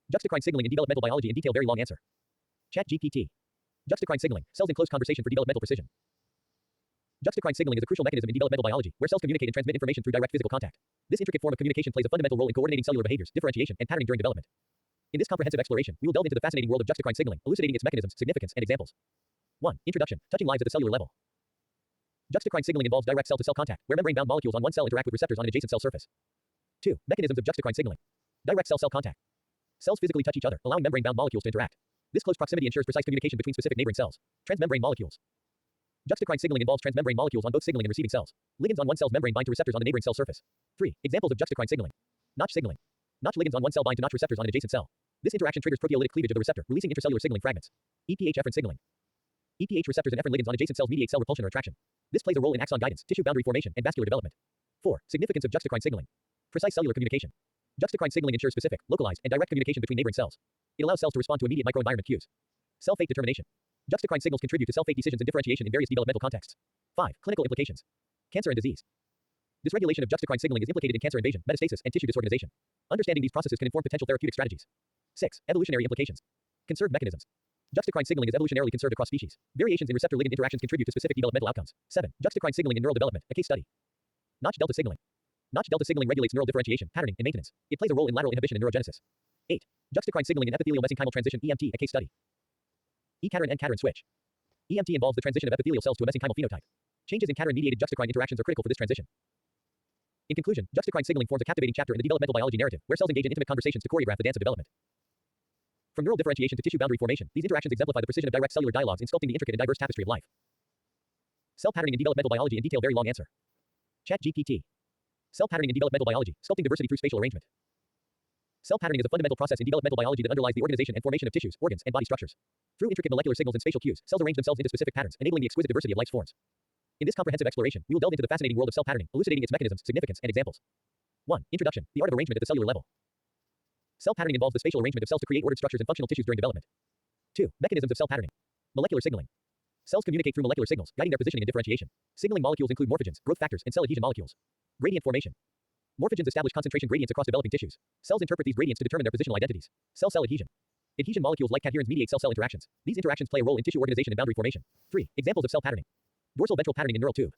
Juxtacrine signaling in developmental biology in detail. Very long answer. ChatGPT. Juxtacrine signaling, cells in close conversation for developmental precision. Juxtacrine signaling is a crucial mechanism in developmental biology, where cells communicate and transmit information through direct physical contact. This intricate form of communication plays a fundamental role in coordinating cellular behaviors, differentiation, and patterning during development. In this comprehensive exploration, we will delve into the fascinating world of juxtacrine signaling, elucidating its mechanisms, significance, and examples. 1. Introduction. Touching lives at the cellular level. Juxtacrine signaling involves direct cell-to-cell contact, where membrane-bound molecules on one cell interact with receptors on an adjacent cell surface. 2. Mechanisms of juxtacrine signaling. Direct cell-cell contact. Cells physically touch each other, allowing membrane-bound molecules to interact. This close proximity ensures precise communication between specific neighboring cells. Transmembrane molecules. Juxtacrine signaling involves transmembrane molecules on both signaling and receiving cells. Ligands on one cell's membrane bind to receptors on the neighboring cell surface. 3. Examples of juxtacrine signaling. Notch signaling. Notch ligands on one cell bind to notch receptors on an adjacent cell. This interaction triggers proteolytic cleavage of the receptor, releasing intracellular signaling fragments. EPH-efferent signaling. EPH receptors and efferent ligands on adjacent cells mediate cell repulsion or attraction. This plays a role in axon guidance, tissue boundary formation, and vascular development. 4. Significance of juxtacrine signaling. Precise cellular communication. Juxtacrine signaling ensures specific, localized, and direct communication between neighboring cells. It allows cells to respond to immediate microenvironment cues. Cell fate determination. Juxtacrine signals contribute to cell fate decisions and differentiation in various developmental contexts. 5. Clinical implications. Cancer and disease. Dysregulation of juxtacrine signaling is implicated in cancer invasion, metastasis, and tissue disorganization. Understanding these processes can inform potential therapeutic strategies. 6. Evolutionary implications. Conserved mechanisms. Juxtacrine signaling is evolutionarily conserved across species. Variations in receptor-ligand interactions contribute to specific developmental outcomes. 7. Juxtacrine signaling in neural development, a case study. Notch-delta signaling. Notch-delta signaling regulates neural differentiation, patterning, and maintenance. It plays a role in lateral inhibition and neurogenesis. 8. Juxtacrine signaling in epithelial-mesenchymal transition, EMT, a case study. E-cadherin and cadherin switch. EMT involves the transition of epithelial cells to a mesenchymal phenotype. Changes in cadherin-mediated juxtacrine interactions are critical for this transition. In conclusion, juxtacrine signaling forms a captivating chapter in the developmental biology narrative, where cells engage in intimate conversations to choreograph the dance of development. From neural differentiation to tissue boundary formation, these interactions exemplify the precision of direct cellular dialogues in sculpting the intricate and diverse tapestry of life. Cell patterning in developmental biology in detail. Very long answer. ChatGPT. Cell patterning in developmental biology, sculpting diversity through spatial arrangement. Cell patterning is a fundamental process in developmental biology that underlies the organization and formation of tissues, organs, and body structures. Through intricate molecular signals and spatial cues, cells arrange themselves into specific patterns, enabling the exquisite diversity of life's forms. In this comprehensive exploration, we will delve into the fascinating world of cell patterning, elucidating its mechanisms, significance, and examples. 1. Introduction. The art of arrangement at the cellular level. Cell patterning involves the spatial arrangement of cells to create ordered structures and functional tissues during development. 2. Mechanisms of cell patterning. Molecular signaling. Cells communicate through molecular signals, guiding their positioning and differentiation. Signaling molecules include morphogens, growth factors, and cell adhesion molecules. Gradient formation. Morphogens establish concentration gradients across developing tissues. Cells interpret these gradients to determine their positional identities. Cell-cell adhesion. Adhesion molecules like cadherins mediate cell-cell interactions. These interactions play a role in tissue organization and boundary formation. 3. Examples of cell patterning. Dorsal ventral patterning in neural tube.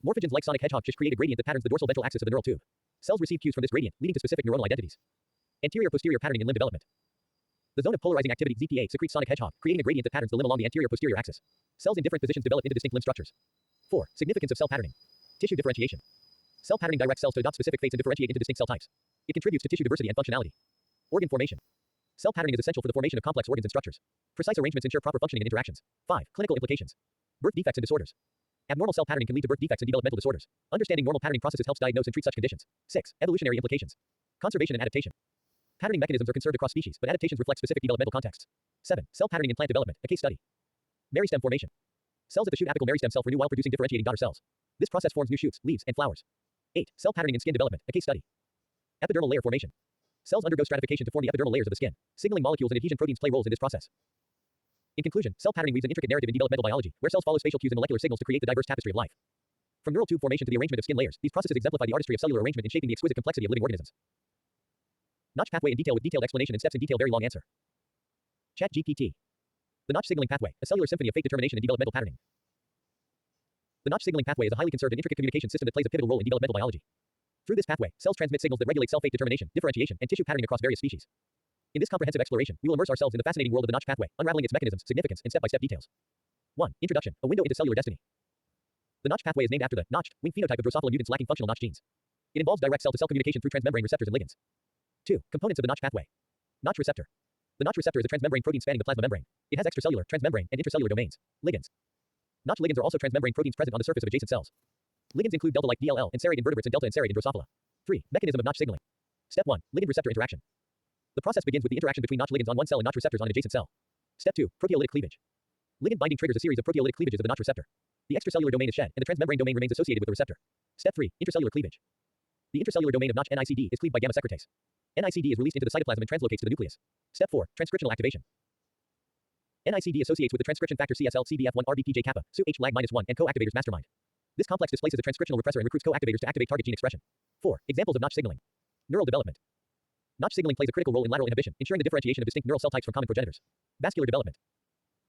Morphogens like sonic hedgehog fish create a gradient that patterns the dorsal ventral axis of the neural tube. Cells receive cues from this gradient, leading to specific neuronal identities. Anterior-posterior patterning in limb development. The zone of polarizing activity, ZPA, secretes sonic hedgehog, creating a gradient that patterns the limb along the anterior-posterior axis. Cells in different positions develop into distinct limb structures. 4. Significance of cell patterning. Tissue differentiation. Cell patterning directs cells to adopt specific fates and differentiate into distinct cell types. It contributes to tissue diversity and functionality. Organ formation. Cell patterning is essential for the formation of complex organs and structures. Precise arrangements ensure proper functioning and interactions. 5. Clinical implications. Birth defects and disorders. Abnormal cell patterning can lead to birth defects and developmental disorders. Understanding normal patterning processes helps diagnose and treat such conditions. 6. Evolutionary implications. Conservation and adaptation. Patterning mechanisms are conserved across species, but adaptations reflect specific developmental contexts. 7. Cell patterning in plant development, a case study. Meristem formation. Cells at the shoot apical meristem cell renew while producing differentiating daughter cells. This process forms new shoots, leaves, and flowers. 8. Cell patterning in skin development, a case study. Epidermal layer formation. Cells undergo stratification to form the epidermal layers of the skin. Signaling molecules and adhesion proteins play roles in this process. In conclusion, cell patterning weaves an intricate narrative in developmental biology, where cells follow spatial cues and molecular signals to create the diverse tapestry of life. From neural tube formation to the arrangement of skin layers, these processes exemplify the artistry of cellular arrangement in shaping the exquisite complexity of living organisms. Notch pathway in detail with detailed explanation and steps in detail. Very long answer. ChatGPT. The Notch signaling pathway, a cellular symphony of fate determination and developmental patterning. The Notch signaling pathway is a highly conserved and intricate communication system that plays a pivotal role in developmental biology. Through this pathway, cells transmit signals that regulate cell fate determination, differentiation, and tissue patterning across various species. In this comprehensive exploration, we will immerse ourselves in the fascinating world of the Notch pathway, unraveling its mechanisms, significance, and step-by-step details. 1. Introduction, a window into cellular destiny. The Notch pathway is named after the notched, wing phenotype of Drosophila mutants lacking functional Notch genes. It involves direct cell-to-cell communication through transmembrane receptors and ligands. 2. Components of the Notch pathway. Notch receptor. The Notch receptor is a transmembrane protein spanning the plasma membrane. It has extracellular, transmembrane, and intracellular domains. Ligands. Notch ligands are also transmembrane proteins present on the surface of adjacent cells. Ligands include delta-like DLL and serrate invertebrates and delta and serrate in Drosophila. 3. Mechanism of Notch signaling. Step 1. Ligand-receptor interaction. The process begins with the interaction between Notch ligands on one cell and Notch receptors on an adjacent cell. Step 2. Proteolytic cleavage. Ligand binding triggers a series of proteolytic cleavages of the Notch receptor. The extracellular domain is shed, and the transmembrane domain remains associated with the receptor. Step 3. Intracellular cleavage. The intracellular domain of Notch NICD is cleaved by gamma secretase. NICD is released into the cytoplasm and translocates to the nucleus. Step 4. Transcriptional activation. NICD associates with the transcription factor CSL CBF1 RBPJ kappa, SU-H lag-1 and co-activators mastermind. This complex displaces a transcriptional repressor and recruits co-activators to activate target gene expression. 4. Examples of Notch signaling. Neural development. Notch signaling plays a critical role in lateral inhibition, ensuring the differentiation of distinct neural cell types from common progenitors. Vascular development.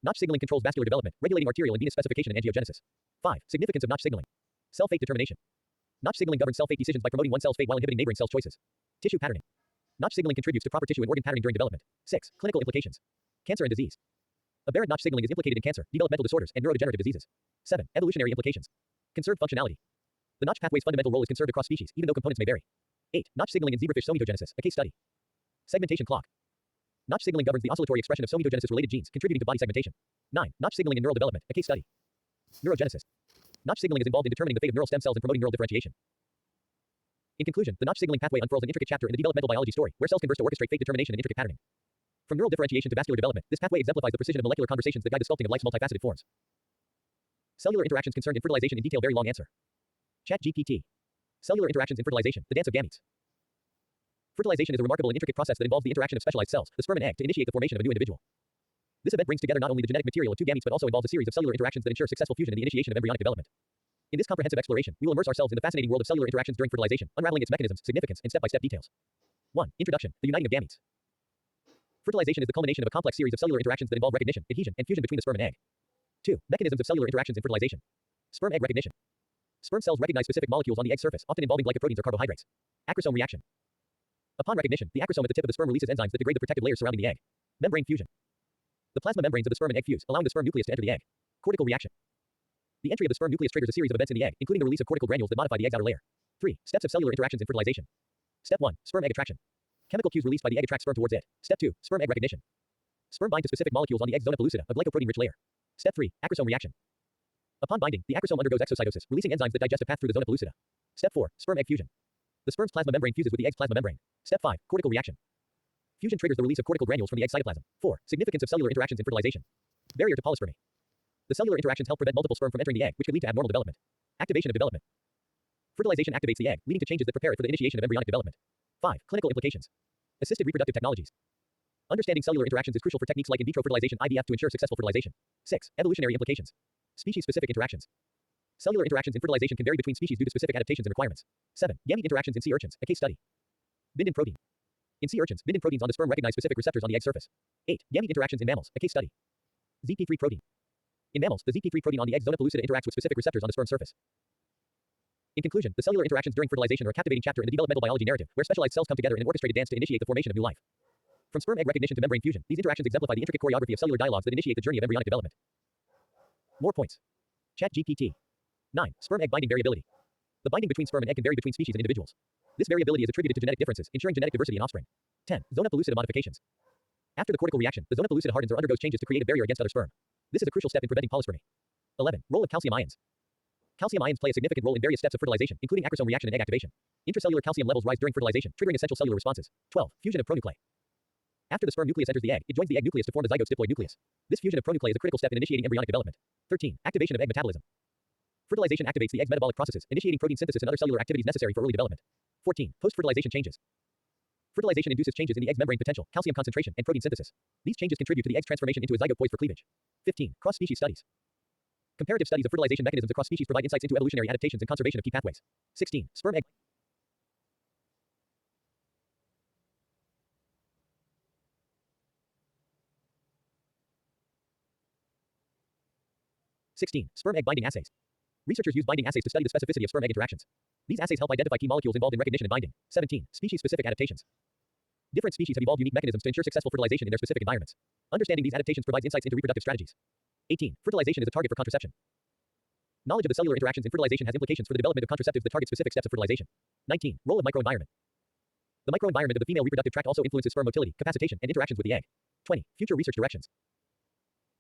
Notch signaling controls vascular development, regulating arterial and venous specification and angiogenesis. 5. Significance of Notch signaling. Cell fate determination. Notch signaling governs cell fate decisions by promoting one cell's fate while inhibiting neighboring cells' choices. Tissue patterning. Notch signaling contributes to proper tissue and organ patterning during development. 6. Clinical implications. Cancer and disease. Aberrant Notch signaling is implicated in cancer, developmental disorders, and neurodegenerative diseases. 7. Evolutionary implications. Conserved functionality. The Notch pathway's fundamental role is conserved across species, even though components may vary. 8. Notch signaling in zebrafish somatogenesis, a case study. Segmentation clock. Notch signaling governs the oscillatory expression of somatogenesis-related genes, contributing to body segmentation. 9. Notch signaling in neural development, a case study. Neurogenesis. Notch signaling is involved in determining the fate of neural stem cells and promoting neural differentiation. In conclusion, the Notch signaling pathway unfurls an intricate chapter in the developmental biology story, where cells converse to orchestrate fate determination and intricate patterning. From neural differentiation to vascular development, this pathway exemplifies the precision of molecular conversations that guide the sculpting of life's multifaceted forms. Cellular interactions concerned in fertilization in detail. Very long answer. ChatGPT. Cellular interactions in fertilization, the dance of gametes. Fertilization is a remarkable and intricate process that involves the interaction of specialized cells, the sperm and egg, to initiate the formation of a new individual. This event brings together not only the genetic material of two gametes but also involves a series of cellular interactions that ensure successful fusion and the initiation of embryonic development. In this comprehensive exploration, we will immerse ourselves in the fascinating world of cellular interactions during fertilization, unraveling its mechanisms, significance, and step-by-step details. 1. Introduction. The uniting of gametes. Fertilization is the culmination of a complex series of cellular interactions that involve recognition, adhesion, and fusion between the sperm and egg. 2. Mechanisms of cellular interactions in fertilization. Sperm-egg recognition. Sperm cells recognize specific molecules on the egg surface, often involving glycoproteins or carbohydrates. Acrosome reaction. Upon recognition, the acrosome at the tip of the sperm releases enzymes that degrade the protective layers surrounding the egg. Membrane fusion. The plasma membranes of the sperm and egg fuse, allowing the sperm nucleus to enter the egg. Cortical reaction. The entry of the sperm nucleus triggers a series of events in the egg, including the release of cortical granules that modify the egg's outer layer. 3. Steps of cellular interactions in fertilization. Step 1. Sperm-egg attraction. Chemical cues released by the egg attract sperm towards it. Step 2. Sperm-egg recognition. Sperm bind to specific molecules on the egg's zona pellucida, a glycoprotein-rich layer. Step 3. Acrosome reaction. Upon binding, the acrosome undergoes exocytosis, releasing enzymes that digest a path through the zona pellucida. Step 4. Sperm-egg fusion. The sperm's plasma membrane fuses with the egg's plasma membrane. Step 5. Cortical reaction. Fusion triggers the release of cortical granules from the egg cytoplasm. 4. Significance of cellular interactions in fertilization. Barrier to polyspermy. The cellular interactions help prevent multiple sperm from entering the egg, which could lead to abnormal development. Activation of development. Fertilization activates the egg, leading to changes that prepare it for the initiation of embryonic development. 5. Clinical implications. Assisted reproductive technologies. Understanding cellular interactions is crucial for techniques like in vitro fertilization (IVF) to ensure successful fertilization. 6. Evolutionary implications. Species-specific interactions. Cellular interactions in fertilization can vary between species due to specific adaptations and requirements. 7. Gamete interactions in sea urchins, a case study. Bindin protein. In sea urchins, bindin proteins on the sperm recognize specific receptors on the egg surface. 8. Gamete interactions in mammals, a case study. ZP3 protein. In mammals, the ZP3 protein on the egg zona pellucida interacts with specific receptors on the sperm surface. In conclusion, the cellular interactions during fertilization are a captivating chapter in the developmental biology narrative, where specialized cells come together in an orchestrated dance to initiate the formation of new life. From sperm-egg recognition to membrane fusion, these interactions exemplify the intricate choreography of cellular dialogues that initiate the journey of embryonic development. More points. ChatGPT. 9. Sperm-egg binding variability. The binding between sperm and egg can vary between species and individuals. This variability is attributed to genetic differences, ensuring genetic diversity in offspring. 10. Zona pellucida modifications. After the cortical reaction, the zona pellucida hardens or undergoes changes to create a barrier against other sperm. This is a crucial step in preventing polyspermy. 11. Role of calcium ions. Calcium ions play a significant role in various steps of fertilization, including acrosome reaction and egg activation. Intracellular calcium levels rise during fertilization, triggering essential cellular responses. 12. Fusion of pronuclei. After the sperm nucleus enters the egg, it joins the egg nucleus to form the zygote diploid nucleus. This fusion of pronuclei is a critical step in initiating embryonic development. 13. Activation of egg metabolism. Fertilization activates the egg's metabolic processes, initiating protein synthesis and other cellular activities necessary for early development. 14. Post-fertilization changes. Fertilization induces changes in the egg's membrane potential, calcium concentration, and protein synthesis. These changes contribute to the egg's transformation into a zygote poised for cleavage. 15. Cross-species studies. Comparative studies of fertilization mechanisms across species provide insights into evolutionary adaptations and conservation of key pathways. 16. Sperm-egg. Sperm-egg binding assays. Researchers use binding assays to study the specificity of sperm-egg interactions. These assays help identify key molecules involved in recognition and binding. 17. Species-specific adaptations. Different species have evolved unique mechanisms to ensure successful fertilization in their specific environments. Understanding these adaptations provides insights into reproductive strategies. 18. Fertilization is a target for contraception. Knowledge of the cellular interactions in fertilization has implications for the development of contraceptives that target specific steps of fertilization. 19. Role of microenvironment. The microenvironment of the female reproductive tract also influences sperm motility, capacitation, and interactions with the egg. 20. Future research directions.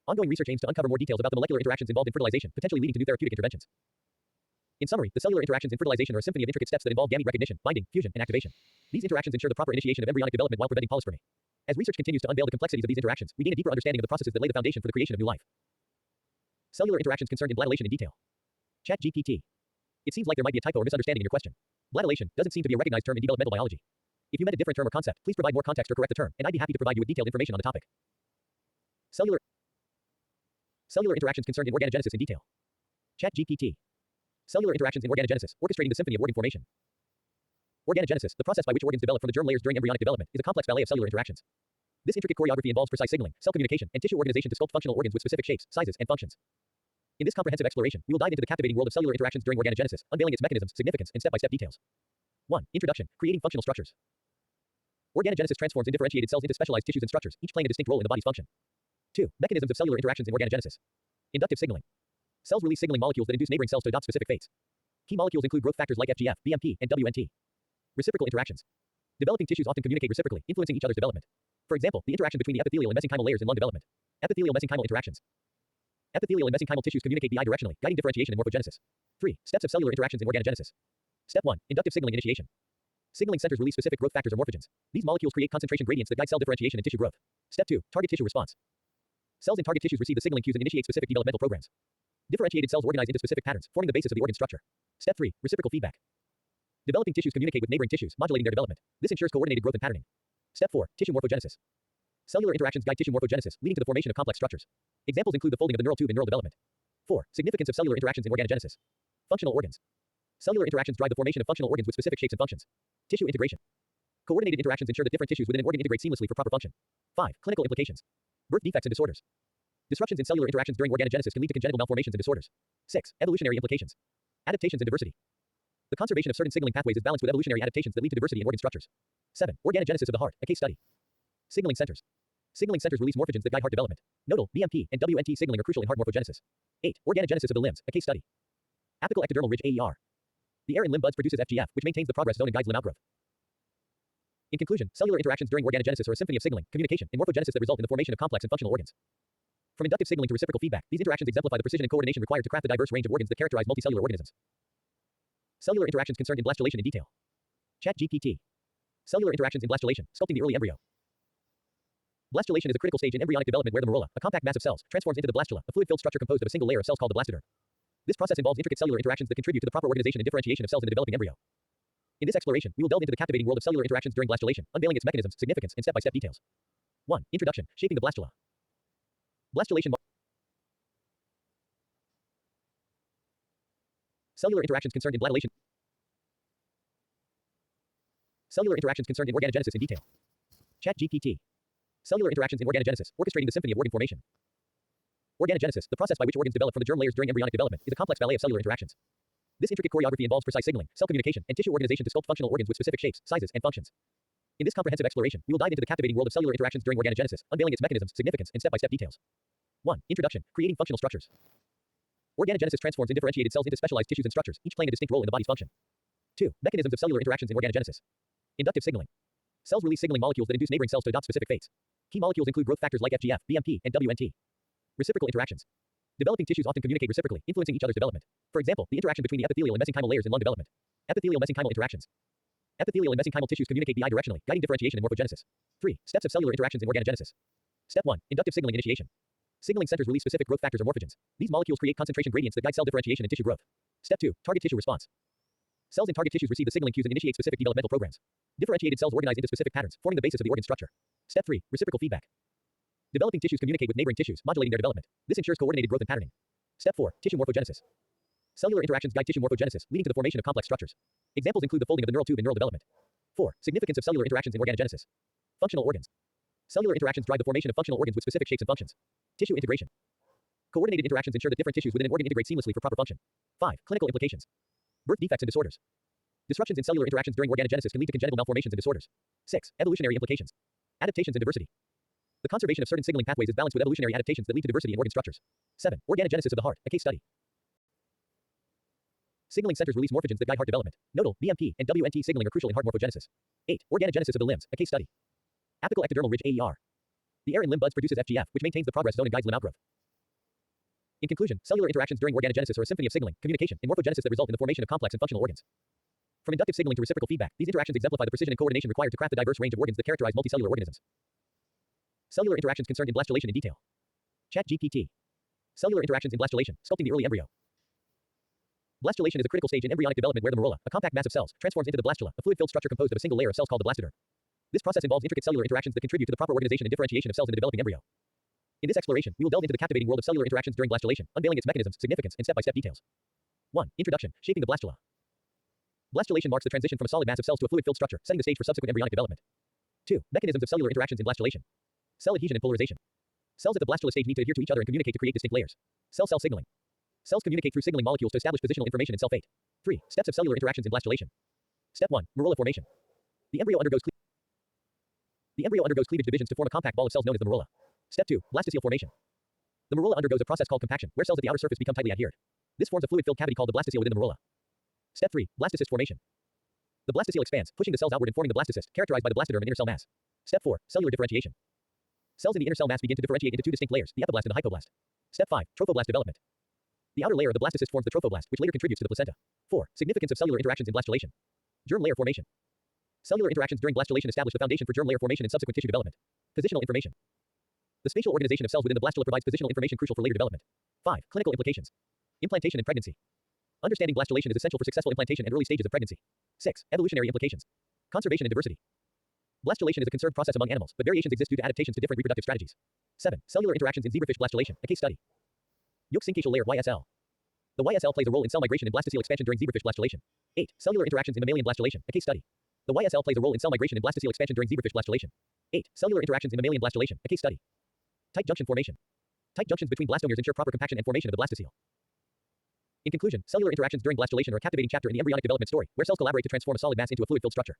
Ongoing research aims to uncover more details about the molecular interactions involved in fertilization, potentially leading to new therapeutic interventions. In summary, the cellular interactions in fertilization are a symphony of intricate steps that involve gamete recognition, binding, fusion, and activation. These interactions ensure the proper initiation of embryonic development while preventing polyspermy. As research continues to unveil the complexities of these interactions, we gain a deeper understanding of the processes that lay the foundation for the creation of new life. Cellular interactions concerned in bladylation in detail. ChatGPT. It seems like there might be a typo or misunderstanding in your question. Bladylation doesn't seem to be a recognized term in developmental biology. If you meant a different term or concept, please provide more context or correct the term, and I'd be happy to provide you with detailed information on the topic. Cellular interactions concerned in organogenesis in detail. ChatGPT. Cellular interactions in organogenesis, orchestrating the symphony of organ formation. Organogenesis, the process by which organs develop from the germ layers during embryonic development, is a complex ballet of cellular interactions. This intricate choreography involves precise signaling, cell communication, and tissue organization to sculpt functional organs with specific shapes, sizes, and functions. In this comprehensive exploration, we will dive into the captivating world of cellular interactions during organogenesis, unveiling its mechanisms, significance, and step-by-step details. 1. Introduction: creating functional structures. Organogenesis transforms indifferentiated cells into specialized tissues and structures, each playing a distinct role in the body's function. 2. Mechanisms of cellular interactions in organogenesis. Inductive signaling. Cells release signaling molecules that induce neighboring cells to adopt specific fates. Key molecules include growth factors like FGF, BMP, and WNT. Reciprocal interactions. Developing tissues often communicate reciprocally, influencing each other's development. For example, the interaction between the epithelial and mesenchymal layers in lung development. Epithelial-mesenchymal interactions. Epithelial and mesenchymal tissues communicate bidirectionally, guiding differentiation and morphogenesis. 3. Steps of cellular interactions in organogenesis. Step 1. Inductive signaling initiation. Signaling centers release specific growth factors or morphogens. These molecules create concentration gradients that guide cell differentiation and tissue growth. Step 2. Target tissue response. Cells in target tissues receive the signaling cues and initiate specific developmental programs. Differentiated cells organize into specific patterns, forming the basis of the organ structure. Step 3. Reciprocal feedback. Developing tissues communicate with neighboring tissues, modulating their development. This ensures coordinated growth and patterning. Step 4. Tissue morphogenesis. Cellular interactions guide tissue morphogenesis, leading to the formation of complex structures. Examples include the folding of the neural tube in neural development. 4. Significance of cellular interactions in organogenesis. Functional organs. Cellular interactions drive the formation of functional organs with specific shapes and functions. Tissue integration. Coordinated interactions ensure that different tissues within an organ integrate seamlessly for proper function. 5. Clinical implications. Birth defects and disorders. Disruptions in cellular interactions during organogenesis can lead to congenital malformations and disorders. 6. Evolutionary implications. Adaptations and diversity. The conservation of certain signaling pathways is balanced with evolutionary adaptations that lead to diversity in organ structures. 7. Organogenesis of the heart, a case study. Signaling centers. Signaling centers release morphogens that guide heart development. Nodal, BMP, and WNT signaling are crucial in heart morphogenesis. 8. Organogenesis of the limbs, a case study. Apical ectodermal ridge AER. The air in limb buds produces FGF, which maintains the progress zone and guides limb outgrowth. In conclusion, cellular interactions during organogenesis are a symphony of signaling, communication, and morphogenesis that result in the formation of complex and functional organs. From inductive signaling to reciprocal feedback, these interactions exemplify the precision and coordination required to craft the diverse range of organs that characterize multicellular organisms. Cellular interactions concerned in blastulation in detail. ChatGPT. Cellular interactions in blastulation, sculpting the early embryo. Blastulation is a critical stage in embryonic development where the morula, a compact mass of cells, transforms into the blastula, a fluid-filled structure composed of a single layer of cells called the blastoderm. This process involves intricate cellular interactions that contribute to the proper organization and differentiation of cells in the developing embryo. In this exploration, we will delve into the captivating world of cellular interactions during blastulation, unveiling its mechanisms, significance, and step-by-step details. 1. Introduction: shaping the blastula. Blastulation. Cellular interactions concerned in bladylation. Cellular interactions concerned in organogenesis in detail. ChatGPT. Cellular interactions in organogenesis, orchestrating the symphony of organ formation. Organogenesis, the process by which organs develop from the germ layers during embryonic development, is a complex ballet of cellular interactions. This intricate choreography involves precise signaling, cell communication, and tissue organization to sculpt functional organs with specific shapes, sizes, and functions. In this comprehensive exploration, we will dive into the captivating world of cellular interactions during organogenesis, unveiling its mechanisms, significance, and step-by-step details. 1. Introduction: creating functional structures. Organogenesis transforms indifferentiated cells into specialized tissues and structures, each playing a distinct role in the body's function. 2. Mechanisms of cellular interactions in organogenesis. Inductive signaling. Cells release signaling molecules that induce neighboring cells to adopt specific fates. Key molecules include growth factors like FGF, BMP, and WNT. Reciprocal interactions. Developing tissues often communicate reciprocally, influencing each other's development. For example, the interaction between the epithelial and mesenchymal layers in lung development. Epithelial-mesenchymal interactions. Epithelial and mesenchymal tissues communicate bidirectionally, guiding differentiation and morphogenesis. 3. Steps of cellular interactions in organogenesis. Step 1. Inductive signaling initiation. Signaling centers release specific growth factors or morphogens. These molecules create concentration gradients that guide cell differentiation and tissue growth. Step 2. Target tissue response. Cells in target tissues receive the signaling cues and initiate specific developmental programs. Differentiated cells organize into specific patterns, forming the basis of the organ structure. Step 3. Reciprocal feedback. Developing tissues communicate with neighboring tissues, modulating their development. This ensures coordinated growth and patterning. Step 4. Tissue morphogenesis. Cellular interactions guide tissue morphogenesis, leading to the formation of complex structures. Examples include the folding of the neural tube in neural development. 4. Significance of cellular interactions in organogenesis. Functional organs. Cellular interactions drive the formation of functional organs with specific shapes and functions. Tissue integration. Coordinated interactions ensure that different tissues within an organ integrate seamlessly for proper function. 5. Clinical implications. Birth defects and disorders. Disruptions in cellular interactions during organogenesis can lead to congenital malformations and disorders. 6. Evolutionary implications. Adaptations and diversity. The conservation of certain signaling pathways is balanced with evolutionary adaptations that lead to diversity in organ structures. 7. Organogenesis of the heart, a case study. Signaling centers release morphogens that guide heart development. Nodal, BMP, and WNT signaling are crucial in heart morphogenesis. 8. Organogenesis of the limbs, a case study. Apical ectodermal ridge AER. The air in limb buds produces FGF, which maintains the progress zone and guides limb outgrowth. In conclusion, cellular interactions during organogenesis are a symphony of signaling, communication, and morphogenesis that result in the formation of complex and functional organs. From inductive signaling to reciprocal feedback, these interactions exemplify the precision and coordination required to craft the diverse range of organs that characterize multicellular organisms. Cellular interactions concerned in blastulation in detail. ChatGPT. Cellular interactions in blastulation, sculpting the early embryo. Blastulation is a critical stage in embryonic development where the morula, a compact mass of cells, transforms into the blastula, a fluid-filled structure composed of a single layer of cells called the blastoderm. This process involves intricate cellular interactions that contribute to the proper organization and differentiation of cells in the developing embryo. In this exploration, we will delve into the captivating world of cellular interactions during blastulation, unveiling its mechanisms, significance, and step-by-step details. 1. Introduction: shaping the blastula. Blastulation marks the transition from a solid mass of cells to a fluid-filled structure, setting the stage for subsequent embryonic development. 2. Mechanisms of cellular interactions in blastulation. Cell adhesion and polarization. Cells at the blastula stage need to adhere to each other and communicate to create distinct layers. Cell-cell signaling. Cells communicate through signaling molecules to establish positional information in cell fate. 3. Steps of cellular interactions in blastulation. Step 1. Morula formation. The embryo undergoes cleavage divisions to form a compact ball of cells known as the morula. Step 2. Blastocele formation. The morula undergoes a process called compaction, where cells at the outer surface become tightly adhered. This forms a fluid-filled cavity called the blastocele within the morula. Step 3. Blastocyst formation. The blastocele expands, pushing the cells outward and forming the blastocyst, characterized by the blastoderm and inner cell mass. Step 4. Cellular differentiation. Cells in the inner cell mass begin to differentiate into two distinct layers, the epiblast and the hypoblast. Step 5. Trophoblast development. The outer layer of the blastocyst forms the trophoblast, which later contributes to the placenta. 4. Significance of cellular interactions in blastulation. Germ layer formation. Cellular interactions during blastulation establish the foundation for germ layer formation and subsequent tissue development. Positional information. The spatial organization of cells within the blastula provides positional information crucial for later development. 5. Clinical implications. Implantation and pregnancy. Understanding blastulation is essential for successful implantation and early stages of pregnancy. 6. Evolutionary implications. Conservation and diversity. Blastulation is a conserved process among animals, but variations exist due to adaptations to different reproductive strategies. 7. Cellular interactions in zebrafish blastulation, a case study. Yolk syncatial layer YSL. The YSL plays a role in cell migration and blastocele expansion during zebrafish blastulation. 8. Cellular interactions in mammalian blastulation, a case study. The YSL plays a role in cell migration and blastocele expansion during zebrafish blastulation. 8. Cellular interactions in mammalian blastulation, a case study. Tight junction formation. Tight junctions between blastomeres ensure proper compaction and formation of the blastocele. In conclusion, cellular interactions during blastulation are a captivating chapter in the embryonic development story, where cells collaborate to transform a solid mass into a fluid-filled structure.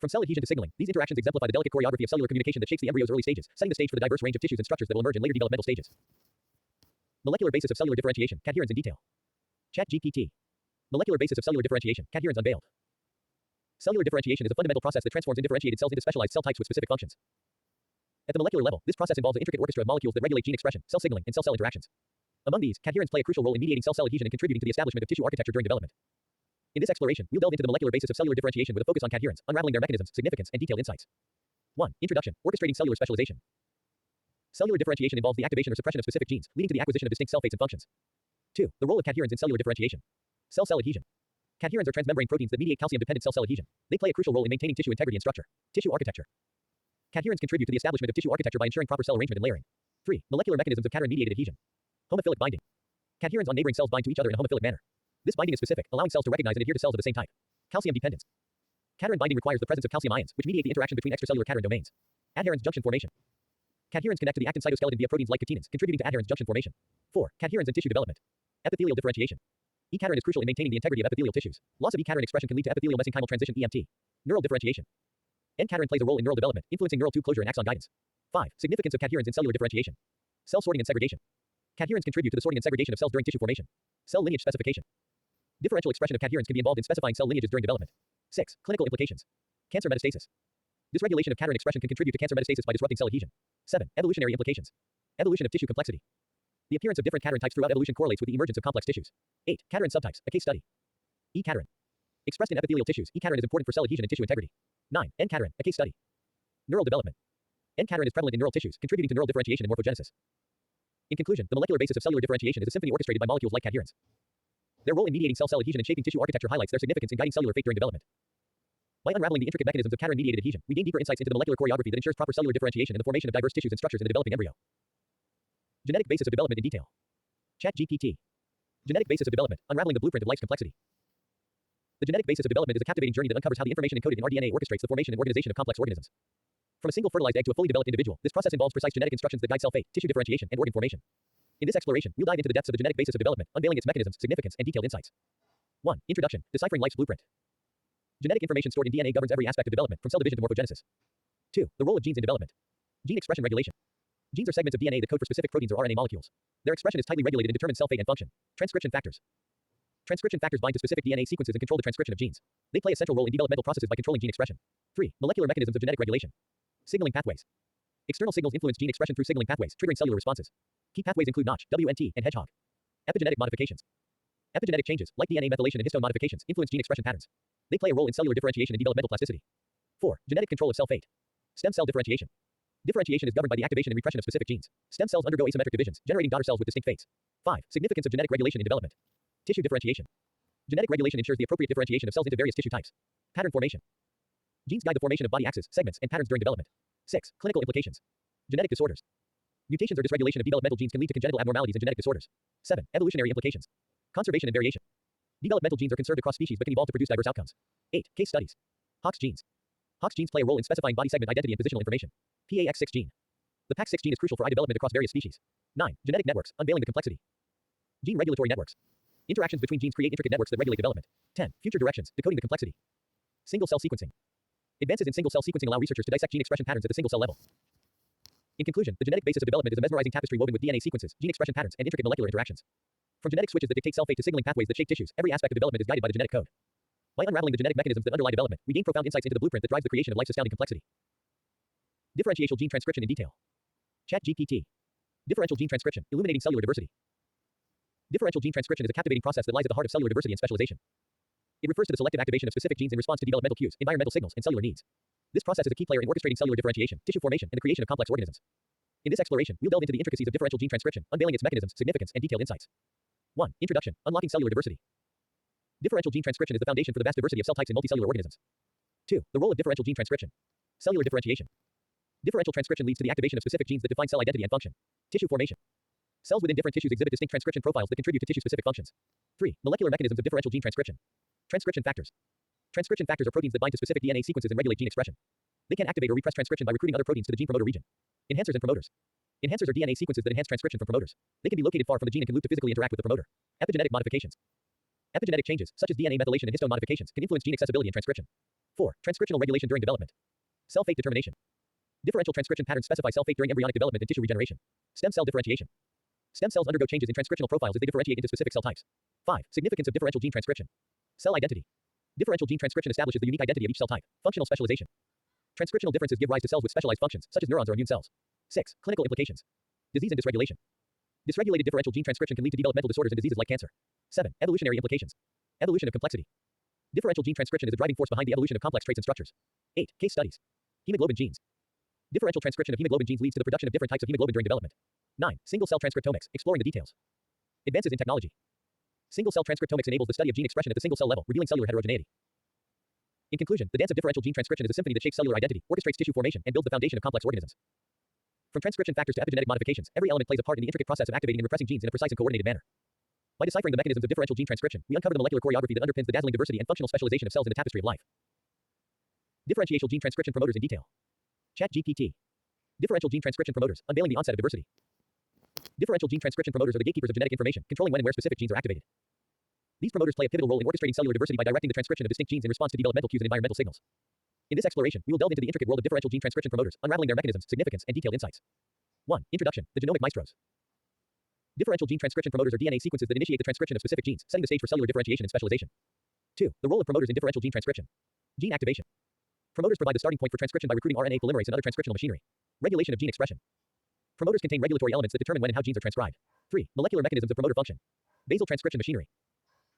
From cell adhesion to signaling, these interactions exemplify the delicate choreography of cellular communication that shapes the embryo's early stages, setting the stage for the diverse range of tissues and structures that will emerge in later developmental stages. Molecular basis of cellular differentiation, cadherins in detail. ChatGPT. Molecular basis of cellular differentiation, cadherins unveiled. Cellular differentiation is a fundamental process that transforms undifferentiated cells into specialized cell types with specific functions. At the molecular level, this process involves an intricate orchestra of molecules that regulate gene expression, cell signaling, and cell-cell interactions. Among these, cadherins play a crucial role in mediating cell-cell adhesion and contributing to the establishment of tissue architecture during development. In this exploration, we'll delve into the molecular basis of cellular differentiation with a focus on cadherins, unraveling their mechanisms, significance, and detailed insights. 1. Introduction. Orchestrating cellular specialization. Cellular differentiation involves the activation or suppression of specific genes, leading to the acquisition of distinct cell fates and functions. 2. The role of cadherins in cellular differentiation. Cell-cell adhesion. Cadherins are transmembrane proteins that mediate calcium-dependent cell-cell adhesion. They play a crucial role in maintaining tissue integrity and structure. Tissue architecture. Cadherins contribute to the establishment of tissue architecture by ensuring proper cell arrangement and layering. 3. Molecular mechanisms of cadherin-mediated adhesion. Homophilic binding. Cadherins on neighboring cells bind to each other in a homophilic manner. This binding is specific, allowing cells to recognize and adhere to cells of the same type. Calcium dependence. Cadherin binding requires the presence of calcium ions, which mediate the interaction between extracellular cadherin domains. Adherens junction formation. Cadherins connect to the actin cytoskeleton via proteins like catenins, contributing to adherens junction formation. 4. Cadherins and tissue development. Epithelial differentiation. E-cadherin is crucial in maintaining the integrity of epithelial tissues. Loss of E-cadherin expression can lead to epithelial mesenchymal transition (EMT). Neural differentiation. N-cadherin plays a role in neural development, influencing neural tube closure and axon guidance. 5. Significance of cadherins in cellular differentiation. Cell sorting and segregation. Cadherins contribute to the sorting and segregation of cells during tissue formation. Cell lineage specification. Differential expression of cadherins can be involved in specifying cell lineages during development. 6. Clinical implications. Cancer metastasis. Dysregulation of cadherin expression can contribute to cancer metastasis by disrupting cell adhesion. 7. Evolutionary implications. Evolution of tissue complexity. The appearance of different cadherin types throughout evolution correlates with the emergence of complex tissues. 8. Cadherin subtypes, a case study. E-cadherin. Expressed in epithelial tissues, E-cadherin is important for cell adhesion and tissue integrity. 9. N-cadherin, a case study. Neural development. N-cadherin is prevalent in neural tissues, contributing to neural differentiation and morphogenesis. In conclusion, the molecular basis of cellular differentiation is a symphony orchestrated by molecules like cadherins. Their role in mediating cell-cell adhesion and shaping tissue architecture highlights their significance in guiding cellular fate during development. By unraveling the intricate mechanisms of cadherin-mediated adhesion, we gain deeper insights into the molecular choreography that ensures proper cellular differentiation and the formation of diverse tissues and structures in the developing embryo. Genetic basis of development in detail. ChatGPT. Genetic basis of development, unraveling the blueprint of life's complexity. The genetic basis of development is a captivating journey that uncovers how the information encoded in our DNA orchestrates the formation and organization of complex organisms. From a single fertilized egg to a fully developed individual, this process involves precise genetic instructions that guide cell fate, tissue differentiation, and organ formation. In this exploration, we'll dive into the depths of the genetic basis of development, unveiling its mechanisms, significance, and detailed insights. 1. Introduction. Deciphering life's blueprint. Genetic information stored in DNA governs every aspect of development, from cell division to morphogenesis. 2. The role of genes in development. Gene expression regulation. Genes are segments of DNA that code for specific proteins or RNA molecules. Their expression is tightly regulated and determines cell fate and function. Transcription factors. Transcription factors bind to specific DNA sequences and control the transcription of genes. They play a central role in developmental processes by controlling gene expression. 3. Molecular mechanisms of genetic regulation. Signaling pathways. External signals influence gene expression through signaling pathways, triggering cellular responses. Key pathways include Notch, WNT, and Hedgehog. Epigenetic modifications. Epigenetic changes, like DNA methylation and histone modifications, influence gene expression patterns. They play a role in cellular differentiation and developmental plasticity. 4. Genetic control of cell fate. Stem cell differentiation. Differentiation is governed by the activation and repression of specific genes. Stem cells undergo asymmetric divisions, generating daughter cells with distinct fates. 5. Significance of genetic regulation in development. Tissue differentiation. Genetic regulation ensures the appropriate differentiation of cells into various tissue types. Pattern formation. Genes guide the formation of body axes, segments, and patterns during development. 6. Clinical implications. Genetic disorders. Mutations or dysregulation of developmental genes can lead to congenital abnormalities and genetic disorders. 7. Evolutionary implications. Conservation and variation. Developmental genes are conserved across species but can evolve to produce diverse outcomes. 8. Case studies. Hox genes. Hox genes play a role in specifying body segment identity and positional information. PAX6 gene. The PAX6 gene is crucial for eye development across various species. 9. Genetic networks, unveiling the complexity. Gene regulatory networks. Interactions between genes create intricate networks that regulate development. 10. Future directions, decoding the complexity. Single-cell sequencing. Advances in single-cell sequencing allow researchers to dissect gene expression patterns at the single-cell level. In conclusion, the genetic basis of development is a mesmerizing tapestry woven with DNA sequences, gene expression patterns, and intricate molecular interactions. From genetic switches that dictate cell fate to signaling pathways that shape tissues, every aspect of development is guided by the genetic code. By unraveling the genetic mechanisms that underlie development, we gain profound insights into the blueprint that drives the creation of life's astounding complexity. Differential gene transcription in detail. ChatGPT. Differential gene transcription, illuminating cellular diversity. Differential gene transcription is a captivating process that lies at the heart of cellular diversity and specialization. It refers to the selective activation of specific genes in response to developmental cues, environmental signals, and cellular needs. This process is a key player in orchestrating cellular differentiation, tissue formation, and the creation of complex organisms. In this exploration, we'll delve into the intricacies of differential gene transcription, unveiling its mechanisms, significance, and detailed insights. 1. Introduction. Unlocking cellular diversity. Differential gene transcription is the foundation for the vast diversity of cell types in multicellular organisms. 2. The role of differential gene transcription. Cellular differentiation. Differential transcription leads to the activation of specific genes that define cell identity and function. Tissue formation. Cells within different tissues exhibit distinct transcription profiles that contribute to tissue-specific functions. 3. Molecular mechanisms of differential gene transcription. Transcription factors. Transcription factors are proteins that bind to specific DNA sequences and regulate gene expression. They can activate or repress transcription by recruiting other proteins to the gene promoter region. Enhancers and promoters. Enhancers are DNA sequences that enhance transcription from promoters. They can be located far from the gene and can loop to physically interact with the promoter. Epigenetic modifications. Epigenetic changes, such as DNA methylation and histone modifications, can influence gene accessibility and transcription. 4. Transcriptional regulation during development. Cell fate determination. Differential transcription patterns specify cell fate during embryonic development and tissue regeneration. Stem cell differentiation. Stem cells undergo changes in transcriptional profiles as they differentiate into specific cell types. 5. Significance of differential gene transcription. Cell identity. Differential gene transcription establishes the unique identity of each cell type. Functional specialization. Transcriptional differences give rise to cells with specialized functions, such as neurons or immune cells. 6. Clinical implications. Disease and dysregulation. Dysregulated differential gene transcription can lead to developmental disorders and diseases like cancer. 7. Evolutionary implications. Evolution of complexity. Differential gene transcription is a driving force behind the evolution of complex traits and structures. 8. Case studies. Hemoglobin genes. Differential transcription of hemoglobin genes leads to the production of different types of hemoglobin during development. 9. Single-cell transcriptomics, exploring the details. Advances in technology. Single-cell transcriptomics enables the study of gene expression at the single-cell level, revealing cellular heterogeneity. In conclusion, the dance of differential gene transcription is a symphony that shapes cellular identity, orchestrates tissue formation, and builds the foundation of complex organisms. From transcription factors to epigenetic modifications, every element plays a part in the intricate process of activating and repressing genes in a precise and coordinated manner. By deciphering the mechanisms of differential gene transcription, we uncover the molecular choreography that underpins the dazzling diversity and functional specialization of cells in the tapestry of life. Differential gene transcription promoters in detail. ChatGPT. Differential gene transcription promoters, unveiling the onset of diversity. Differential gene transcription promoters are the gatekeepers of genetic information, controlling when and where specific genes are activated. These promoters play a pivotal role in orchestrating cellular diversity by directing the transcription of distinct genes in response to developmental cues and environmental signals. In this exploration, we will delve into the intricate world of differential gene transcription promoters, unraveling their mechanisms, significance, and detailed insights. 1. Introduction. The genomic maestros. Differential gene transcription promoters are DNA sequences that initiate the transcription of specific genes, setting the stage for cellular differentiation and specialization. 2. The role of promoters in differential gene transcription. Gene activation. Promoters provide the starting point for transcription by recruiting RNA polymerase and other transcriptional machinery. Regulation of gene expression. Promoters contain regulatory elements that determine when and how genes are transcribed. 3. Molecular mechanisms of promoter function. Basal transcription machinery.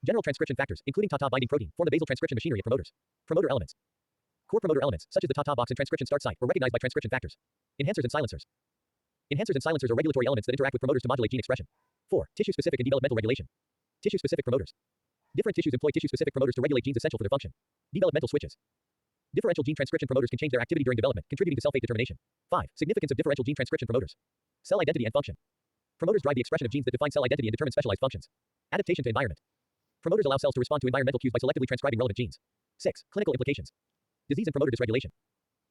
General transcription factors, including TATA binding protein, form the basal transcription machinery of promoters. Promoter elements. Core promoter elements, such as the TATA box and transcription start site, are recognized by transcription factors. Enhancers and silencers. Enhancers and silencers are regulatory elements that interact with promoters to modulate gene expression. 4. Tissue-specific and developmental regulation. Tissue-specific promoters. Different tissues employ tissue-specific promoters to regulate genes essential for their function. Developmental switches. Differential gene transcription promoters can change their activity during development, contributing to cell fate determination. 5. Significance of differential gene transcription promoters. Cell identity and function. Promoters drive the expression of genes that define cell identity and determine specialized functions. Adaptation to environment. Promoters allow cells to respond to environmental cues by selectively transcribing relevant genes. 6. Clinical implications. Disease and promoter dysregulation.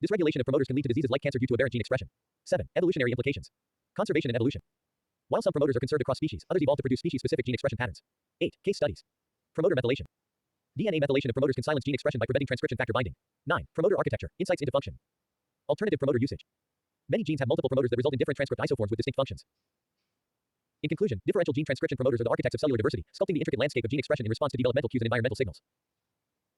Dysregulation of promoters can lead to diseases like cancer due to aberrant gene expression. 7. Evolutionary implications. Conservation and evolution. While some promoters are conserved across species, others evolve to produce species-specific gene expression patterns. 8. Case studies. Promoter methylation. DNA methylation of promoters can silence gene expression by preventing transcription factor binding. 9. Promoter architecture. Insights into function. Alternative promoter usage. Many genes have multiple promoters that result in different transcript isoforms with distinct functions. In conclusion, differential gene transcription promoters are the architects of cellular diversity, sculpting the intricate landscape of gene expression in response to developmental cues and environmental signals.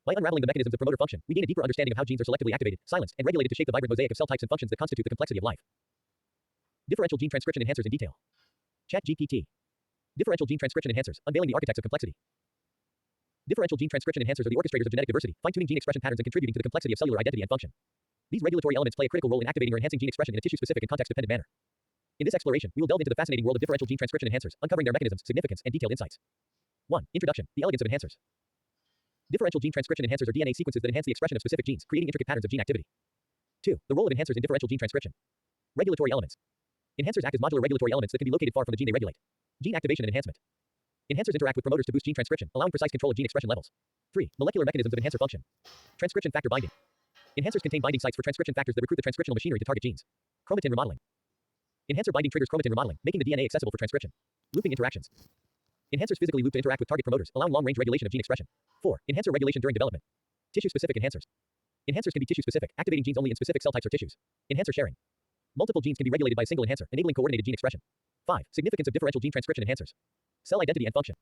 By unraveling the mechanisms of promoter function, we gain a deeper understanding of how genes are selectively activated, silenced, and regulated to shape the vibrant mosaic of cell types and functions that constitute the complexity of life. Differential gene transcription enhancers in detail. ChatGPT. Differential gene transcription enhancers, unveiling the architects of complexity. Differential gene transcription enhancers are the orchestrators of genetic diversity, fine-tuning gene expression patterns and contributing to the complexity of cellular identity and function. These regulatory elements play a critical role in activating or enhancing gene expression in a tissue-specific and context-dependent manner. In this exploration, we will delve into the fascinating world of differential gene transcription enhancers, uncovering their mechanisms, significance, and detailed insights. 1. Introduction. The elegance of enhancers. Differential gene transcription enhancers are DNA sequences that enhance the expression of specific genes, creating intricate patterns of gene activity. 2. The role of enhancers in differential gene transcription. Regulatory elements. Enhancers act as modular regulatory elements that can be located far from the gene they regulate. Gene activation and enhancement. Enhancers interact with promoters to boost gene transcription, allowing precise control of gene expression levels. 3. Molecular mechanisms of enhancer function. Transcription factor binding. Enhancers contain binding sites for transcription factors that recruit the transcriptional machinery to target genes. Chromatin remodeling. Enhancer binding triggers chromatin remodeling, making the DNA accessible for transcription. Looping interactions. Enhancers physically loop to interact with target promoters, allowing long-range regulation of gene expression. 4. Enhancer regulation during development. Tissue-specific enhancers. Enhancers can be tissue-specific, activating genes only in specific cell types or tissues. Enhancer sharing. Multiple genes can be regulated by a single enhancer, enabling coordinated gene expression. 5. Significance of differential gene transcription enhancers. Cell identity and function.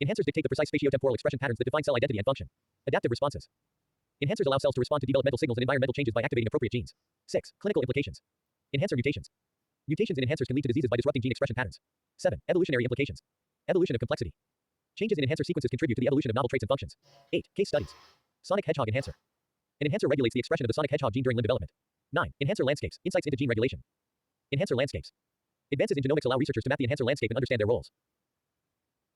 Enhancers dictate the precise spatiotemporal expression patterns that define cell identity and function. Adaptive responses. Enhancers allow cells to respond to developmental signals and environmental changes by activating appropriate genes. 6. Clinical implications. Enhancer mutations. Mutations in enhancers can lead to diseases by disrupting gene expression patterns. 7. Evolutionary implications. Evolution of complexity. Changes in enhancer sequences contribute to the evolution of novel traits and functions. 8. Case studies. Sonic Hedgehog enhancer. An enhancer regulates the expression of the Sonic Hedgehog gene during limb development. 9. Enhancer landscapes. Insights into gene regulation. Enhancer landscapes. Advances in genomics allow researchers to map the enhancer landscape and understand their roles.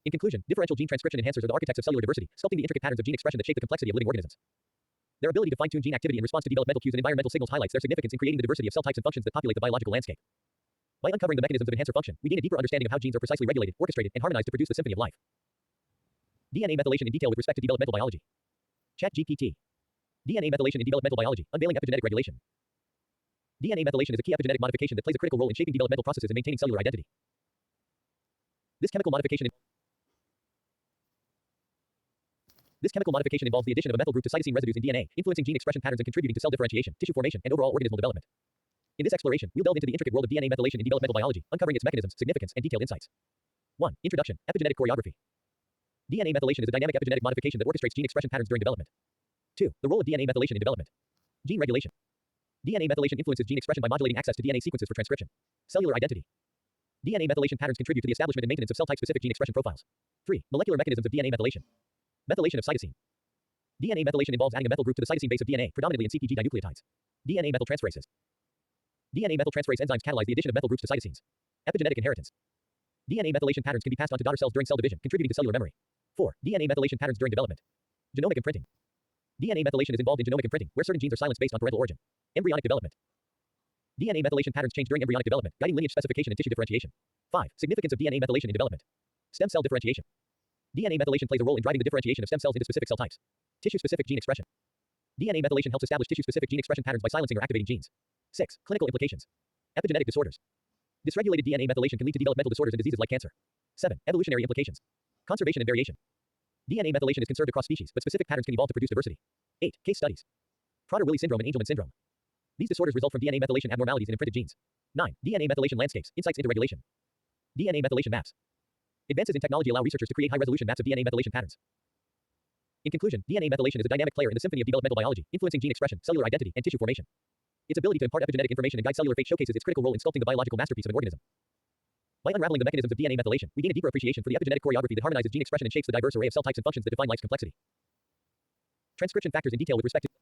In conclusion, differential gene transcription enhancers are the architects of cellular diversity, sculpting the intricate patterns of gene expression that shape the complexity of living organisms. Their ability to fine-tune gene activity in response to developmental cues and environmental signals highlights their significance in creating the diversity of cell types and functions that populate the biological landscape. By uncovering the mechanisms of enhancer function, we gain a deeper understanding of how genes are precisely regulated, orchestrated, and harmonized to produce the symphony of life. DNA methylation in detail with respect to developmental biology. ChatGPT. DNA methylation in developmental biology, unveiling epigenetic regulation. DNA methylation is a key epigenetic modification that plays a critical role in shaping developmental processes and maintaining cellular identity. This chemical modification involves the addition of a methyl group to cytosine residues in DNA, influencing gene expression patterns and contributing to cell differentiation, tissue formation, and overall organismal development. In this exploration, we'll delve into the intricate world of DNA methylation in developmental biology, uncovering its mechanisms, significance, and detailed insights. 1. Introduction. Epigenetic choreography. DNA methylation is a dynamic epigenetic modification that orchestrates gene expression patterns during development. 2. The role of DNA methylation in development. Gene regulation. DNA methylation influences gene expression by modulating access to DNA sequences for transcription. Cellular identity. DNA methylation patterns contribute to the establishment and maintenance of cell type-specific gene expression profiles. 3. Molecular mechanisms of DNA methylation. Methylation of cytosine. DNA methylation involves adding a methyl group to the cytosine base of DNA, predominantly in CpG dinucleotides. DNA methyltransferases. DNA methyltransferase enzymes catalyze the addition of methyl groups to cytosines. Epigenetic inheritance. DNA methylation patterns can be passed on to daughter cells during cell division, contributing to cellular memory. 4. DNA methylation patterns during development. Genomic imprinting. DNA methylation is involved in genomic imprinting, where certain genes are silenced based on parental origin. Embryonic development. DNA methylation patterns change during embryonic development, guiding lineage specification and tissue differentiation. 5. Significance of DNA methylation in development. Stem cell differentiation. DNA methylation plays a role in driving the differentiation of stem cells into specific cell types. Tissue-specific gene expression. DNA methylation helps establish tissue-specific gene expression patterns by silencing or activating genes. 6. Clinical implications. Epigenetic disorders. Dysregulated DNA methylation can lead to developmental disorders and diseases like cancer. 7. Evolutionary implications. Conservation and variation. DNA methylation is conserved across species, but specific patterns can evolve to produce diversity. 8. Case studies. Prader-Willi syndrome and Angelman syndrome. These disorders result from DNA methylation abnormalities in imprinted genes. 9. DNA methylation landscapes, insights into regulation. DNA methylation maps. Advances in technology allow researchers to create high-resolution maps of DNA methylation patterns. In conclusion, DNA methylation is a dynamic player in the symphony of developmental biology, influencing gene expression, cellular identity, and tissue formation. Its ability to impart epigenetic information and guide cellular fate showcases its critical role in sculpting the biological masterpiece of an organism. By unraveling the mechanisms of DNA methylation, we gain a deeper appreciation for the epigenetic choreography that harmonizes gene expression and shapes the diverse array of cell types and functions that define life's complexity. Transcription factors in detail with respect to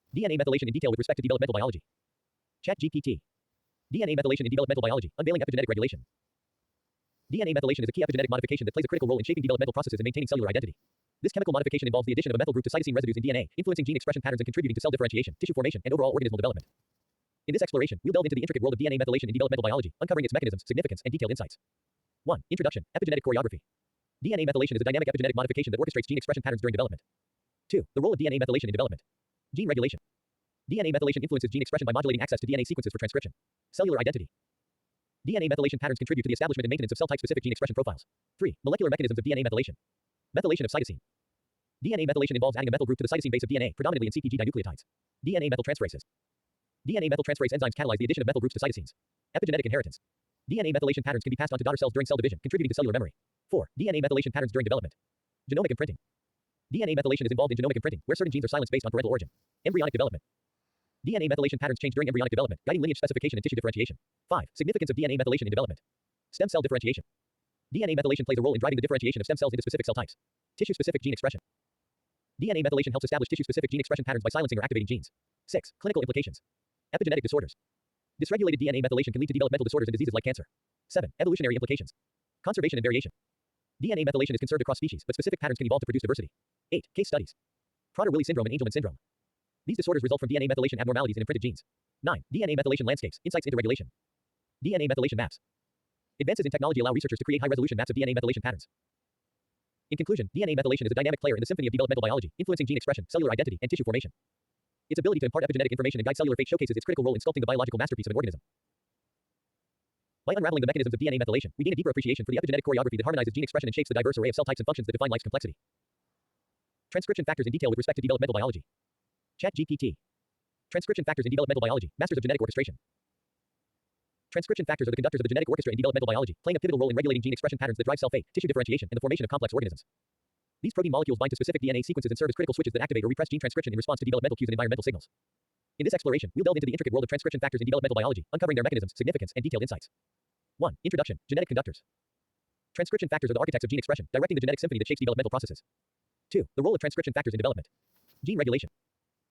DNA methylation in detail with respect to developmental biology. ChatGPT. DNA methylation in developmental biology, unveiling epigenetic regulation. DNA methylation is a key epigenetic modification that plays a critical role in shaping developmental processes and maintaining cellular identity. This chemical modification involves the addition of a methyl group to cytosine residues in DNA, influencing gene expression patterns and contributing to cell differentiation, tissue formation, and overall organismal development. In this exploration, we'll delve into the intricate world of DNA methylation in developmental biology, uncovering its mechanisms, significance, and detailed insights. 1. Introduction. Epigenetic choreography. DNA methylation is a dynamic epigenetic modification that orchestrates gene expression patterns during development. 2. The role of DNA methylation in development. Gene regulation. DNA methylation influences gene expression by modulating access to DNA sequences for transcription. Cellular identity. DNA methylation patterns contribute to the establishment and maintenance of cell type-specific gene expression profiles. 3. Molecular mechanisms of DNA methylation. Methylation of cytosine. DNA methylation involves adding a methyl group to the cytosine base of DNA, predominantly in CpG dinucleotides. DNA methyltransferases. DNA methyltransferase enzymes catalyze the addition of methyl groups to cytosines. Epigenetic inheritance. DNA methylation patterns can be passed on to daughter cells during cell division, contributing to cellular memory. 4. DNA methylation patterns during development. Genomic imprinting. DNA methylation is involved in genomic imprinting, where certain genes are silenced based on parental origin. Embryonic development. DNA methylation patterns change during embryonic development, guiding lineage specification and tissue differentiation. 5. Significance of DNA methylation in development. Stem cell differentiation. DNA methylation plays a role in driving the differentiation of stem cells into specific cell types. Tissue-specific gene expression. DNA methylation helps establish tissue-specific gene expression patterns by silencing or activating genes. 6. Clinical implications. Epigenetic disorders. Dysregulated DNA methylation can lead to developmental disorders and diseases like cancer. 7. Evolutionary implications. Conservation and variation. DNA methylation is conserved across species, but specific patterns can evolve to produce diversity. 8. Case studies. Prader-Willi syndrome and Angelman syndrome. These disorders result from DNA methylation abnormalities in imprinted genes. 9. DNA methylation landscapes, insights into regulation. DNA methylation maps. Advances in technology allow researchers to create high-resolution maps of DNA methylation patterns. In conclusion, DNA methylation is a dynamic player in the symphony of developmental biology, influencing gene expression, cellular identity, and tissue formation. Its ability to impart epigenetic information and guide cellular fate showcases its critical role in sculpting the biological masterpiece of an organism. By unraveling the mechanisms of DNA methylation, we gain a deeper appreciation for the epigenetic choreography that harmonizes gene expression and shapes the diverse array of cell types and functions that define life's complexity. Transcription factors in detail with respect to developmental biology. ChatGPT. Transcription factors in developmental biology, masters of genetic orchestration. Transcription factors are the conductors of the genetic orchestra in developmental biology, playing a pivotal role in regulating gene expression patterns that drive cell fate, tissue differentiation, and the formation of complex organisms. These protein molecules bind to specific DNA sequences and serve as critical switches that activate or repress gene transcription in response to developmental cues and environmental signals. In this exploration, we'll delve into the intricate world of transcription factors in developmental biology, uncovering their mechanisms, significance, and detailed insights. 1. Introduction. Genetic conductors. Transcription factors are the architects of gene expression, directing the genetic symphony that shapes developmental processes. 2. The role of transcription factors in development. Gene regulation.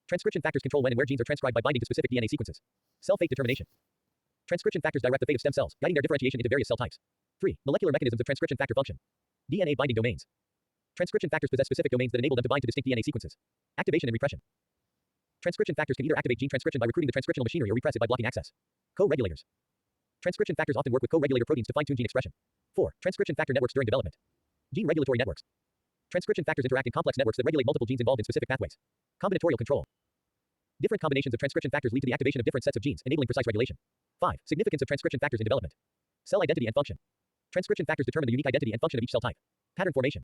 Transcription factors control when and where genes are transcribed by binding to specific DNA sequences. Cell fate determination. Transcription factors direct the fate of stem cells, guiding their differentiation into various cell types. 3. Molecular mechanisms of transcription factor function. DNA binding domains. Transcription factors possess specific domains that enable them to bind to distinct DNA sequences. Activation and repression. Transcription factors can either activate gene transcription by recruiting the transcriptional machinery or repress it by blocking access. Co-regulators. Transcription factors often work with co-regulator proteins to fine-tune gene expression. 4. Transcription factor networks during development. Gene regulatory networks. Transcription factors interact in complex networks that regulate multiple genes involved in specific pathways. Combinatorial control. Different combinations of transcription factors lead to the activation of different sets of genes, enabling precise regulation. 5. Significance of transcription factors in development. Cell identity and function. Transcription factors determine the unique identity and function of each cell type. Pattern formation.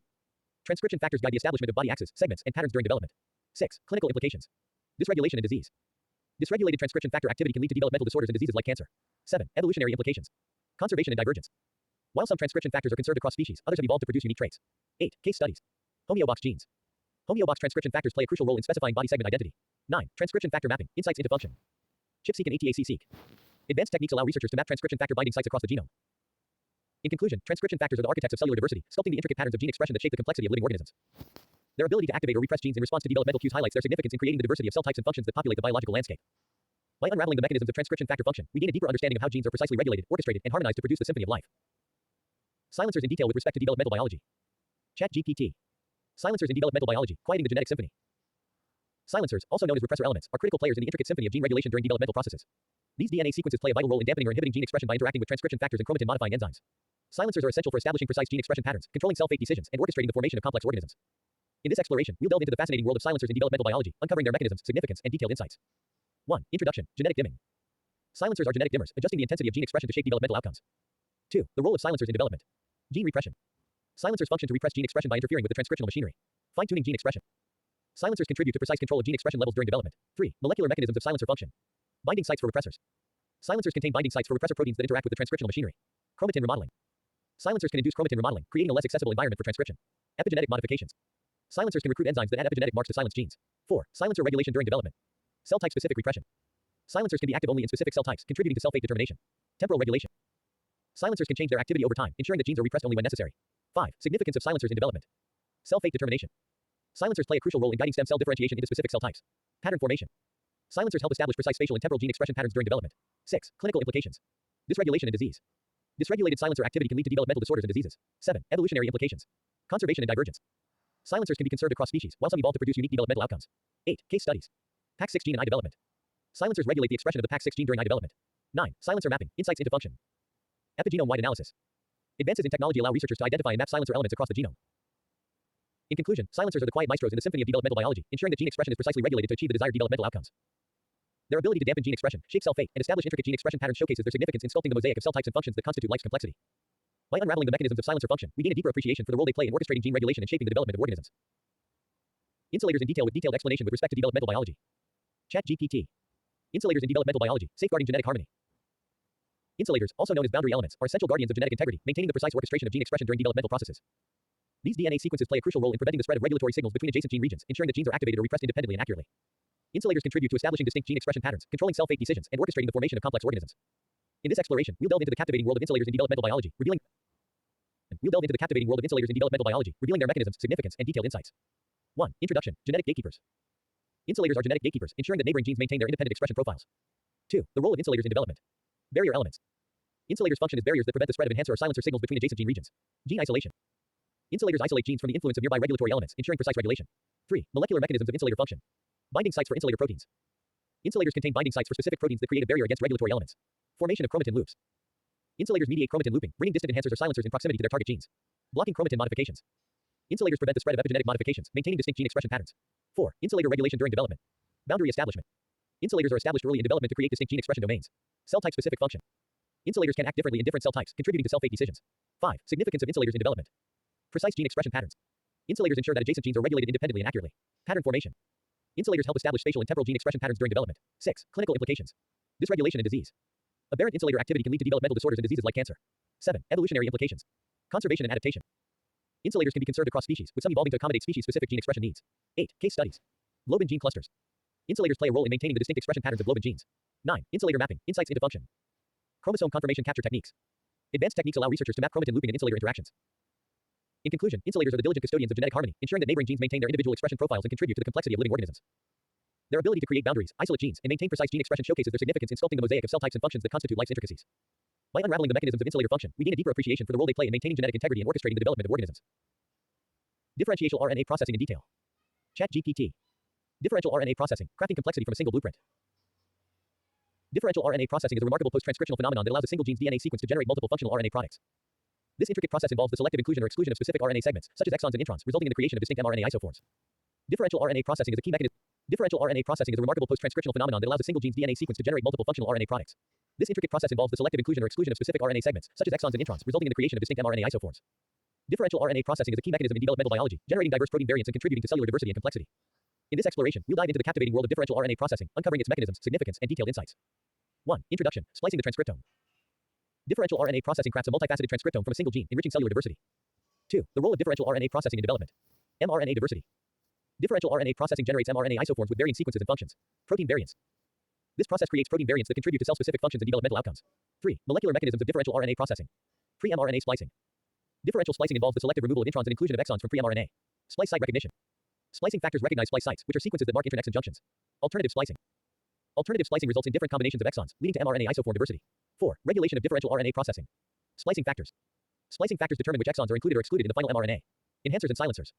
Transcription factors guide the establishment of body axes, segments, and patterns during development. 6. Clinical implications. Dysregulation and disease. Dysregulated transcription factor activity can lead to developmental disorders and diseases like cancer. 7. Evolutionary implications. Conservation and divergence. While some transcription factors are conserved across species, others have evolved to produce unique traits. 8. Case studies. Homeobox genes. Homeobox transcription factors play a crucial role in specifying body segment identity. 9. Transcription factor mapping, insights into function. ChIP-seq and ETAC-seq. Advanced techniques allow researchers to map transcription factor binding sites across the genome. In conclusion, transcription factors are the architects of cellular diversity, sculpting the intricate patterns of gene expression that shape the complexity of living organisms. Their ability to activate or repress genes in response to developmental cues highlights their significance in creating the diversity of cell types and functions that populate the biological landscape. By unraveling the mechanisms of transcription factor function, we gain a deeper understanding of how genes are precisely regulated, orchestrated, and harmonized to produce the symphony of life. Silencers in detail with respect to developmental biology. ChatGPT. Silencers in developmental biology, quieting the genetic symphony. Silencers, also known as repressor elements, are critical players in the intricate symphony of gene regulation during developmental processes. These DNA sequences play a vital role in dampening or inhibiting gene expression by interacting with transcription factors and chromatin-modifying enzymes. Silencers are essential for establishing precise gene expression patterns, controlling cell fate decisions, and orchestrating the formation of complex organisms. In this exploration, we'll delve into the fascinating world of silencers in developmental biology, uncovering their mechanisms, significance, and detailed insights. 1. Introduction. Genetic dimming. Silencers are genetic dimmers, adjusting the intensity of gene expression to shape developmental outcomes. 2. The role of silencers in development. Gene repression. Silencers function to repress gene expression by interfering with the transcriptional machinery. Fine-tuning gene expression. Silencers contribute to precise control of gene expression levels during development. 3. Molecular mechanisms of silencer function. Binding sites for repressors. Silencers contain binding sites for repressor proteins that interact with the transcriptional machinery. Chromatin remodeling. Silencers can induce chromatin remodeling, creating a less accessible environment for transcription. Epigenetic modifications. Silencers can recruit enzymes that add epigenetic marks to silence genes. 4. Silencer regulation during development. Cell type specific repression. Silencers can be active only in specific cell types, contributing to cell fate determination. Temporal regulation. Silencers can change their activity over time, ensuring that genes are repressed only when necessary. 5. Significance of silencers in development. Cell fate determination. Silencers play a crucial role in guiding stem cell differentiation into specific cell types. Pattern formation. Silencers help establish precise spatial and temporal gene expression patterns during development. 6. Clinical implications. Dysregulation and disease. Dysregulated silencer activity can lead to developmental disorders and diseases. 7. Evolutionary implications. Conservation and divergence. Silencers can be conserved across species, while some evolve to produce unique developmental outcomes. 8. Case studies. PAX6 gene in eye development. Silencers regulate the expression of the PAX6 gene during eye development. 9. Silencer mapping, insights into function. Epigenome-wide analysis. Advances in technology allow researchers to identify and map silencer elements across the genome. In conclusion, silencers are the quiet maestros in the symphony of developmental biology, ensuring that gene expression is precisely regulated to achieve the desired developmental outcomes. Their ability to dampen gene expression, shape cell fate, and establish intricate gene expression patterns showcases their significance in sculpting the mosaic of cell types and functions that constitute life's complexity. By unraveling the mechanisms of silencer function, we gain a deeper appreciation for the role they play in orchestrating gene regulation and shaping the development of organisms. Insulators in detail with detailed explanation with respect to developmental biology. ChatGPT. Insulators in developmental biology, safeguarding genetic harmony. Insulators, also known as boundary elements, are essential guardians of genetic integrity, maintaining the precise orchestration of gene expression during developmental processes. These DNA sequences play a crucial role in preventing the spread of regulatory signals between adjacent gene regions, ensuring that genes are activated or repressed independently and accurately. Insulators contribute to establishing distinct gene expression patterns, controlling cell fate decisions, and orchestrating the formation of complex organisms. In this exploration, we'll delve into the captivating world of insulators in developmental biology, revealing their mechanisms, significance, and detailed insights. 1. Introduction. Genetic gatekeepers. Insulators are genetic gatekeepers, ensuring that neighboring genes maintain their independent expression profiles. 2. The role of insulators in development. Barrier elements. Insulators function as barriers that prevent the spread of enhancer or silencer signals between adjacent gene regions. Gene isolation. Insulators isolate genes from the influence of nearby regulatory elements, ensuring precise regulation. 3. Molecular mechanisms of insulator function. Binding sites for insulator proteins. Insulators contain binding sites for specific proteins that create a barrier against regulatory elements. Formation of chromatin loops. Insulators mediate chromatin looping, bringing distant enhancers or silencers in proximity to their target genes. Blocking chromatin modifications. Insulators prevent the spread of epigenetic modifications, maintaining distinct gene expression patterns. 4. Insulator regulation during development. Boundary establishment. Insulators are established early in development to create distinct gene expression domains. Cell type specific function. Insulators can act differently in different cell types, contributing to cell fate decisions. 5. Significance of insulators in development. Precise gene expression patterns. Insulators ensure that adjacent genes are regulated independently and accurately. Pattern formation. Insulators help establish spatial and temporal gene expression patterns during development. 6. Clinical implications. Dysregulation and disease. Aberrant insulator activity can lead to developmental disorders and diseases like cancer. 7. Evolutionary implications. Conservation and adaptation. Insulators can be conserved across species, with some evolving to accommodate species-specific gene expression needs. 8. Case studies. Globin gene clusters. Insulators play a role in maintaining the distinct expression patterns of globin genes. 9. Insulator mapping. Insights into function. Chromosome conformation capture techniques. Advanced techniques allow researchers to map chromatin looping and insulator interactions. In conclusion, insulators are the diligent custodians of genetic harmony, ensuring that neighboring genes maintain their individual expression profiles and contribute to the complexity of living organisms. Their ability to create boundaries, isolate genes, and maintain precise gene expression showcases their significance in sculpting the mosaic of cell types and functions that constitute life's intricacies. By unraveling the mechanisms of insulator function, we gain a deeper appreciation for the role they play in maintaining genetic integrity and orchestrating the development of organisms. Differential RNA processing in detail. ChatGPT. Differential RNA processing, crafting complexity from a single blueprint. Differential RNA processing is a remarkable post-transcriptional phenomenon that allows a single gene's DNA sequence to generate multiple functional RNA products. This intricate process involves the selective inclusion or exclusion of specific RNA segments, such as exons and introns, resulting in the creation of distinct mRNA isoforms. Differential RNA processing is a key mechanism. Differential RNA processing is a remarkable post-transcriptional phenomenon that allows a single gene's DNA sequence to generate multiple functional RNA products. This intricate process involves the selective inclusion or exclusion of specific RNA segments, such as exons and introns, resulting in the creation of distinct mRNA isoforms. Differential RNA processing is a key mechanism in developmental biology, generating diverse protein variants and contributing to cellular diversity and complexity. In this exploration, we'll dive into the captivating world of differential RNA processing, uncovering its mechanisms, significance, and detailed insights. 1. Introduction. Splicing the transcriptome. Differential RNA processing crafts a multifaceted transcriptome from a single gene, enriching cellular diversity. 2. The role of differential RNA processing in development. mRNA diversity. Differential RNA processing generates mRNA isoforms with varying sequences and functions. Protein variants. This process creates protein variants that contribute to cell-specific functions and developmental outcomes. 3. Molecular mechanisms of differential RNA processing. Pre-mRNA splicing. Differential splicing involves the selective removal of introns and inclusion of exons from pre-mRNA. Splice site recognition. Splicing factors recognize splice sites, which are sequences that mark internexon junctions. Alternative splicing. Alternative splicing results in different combinations of exons, leading to mRNA isoform diversity. 4. Regulation of differential RNA processing. Splicing factors. Splicing factors determine which exons are included or excluded in the final mRNA. Enhancers and silencers.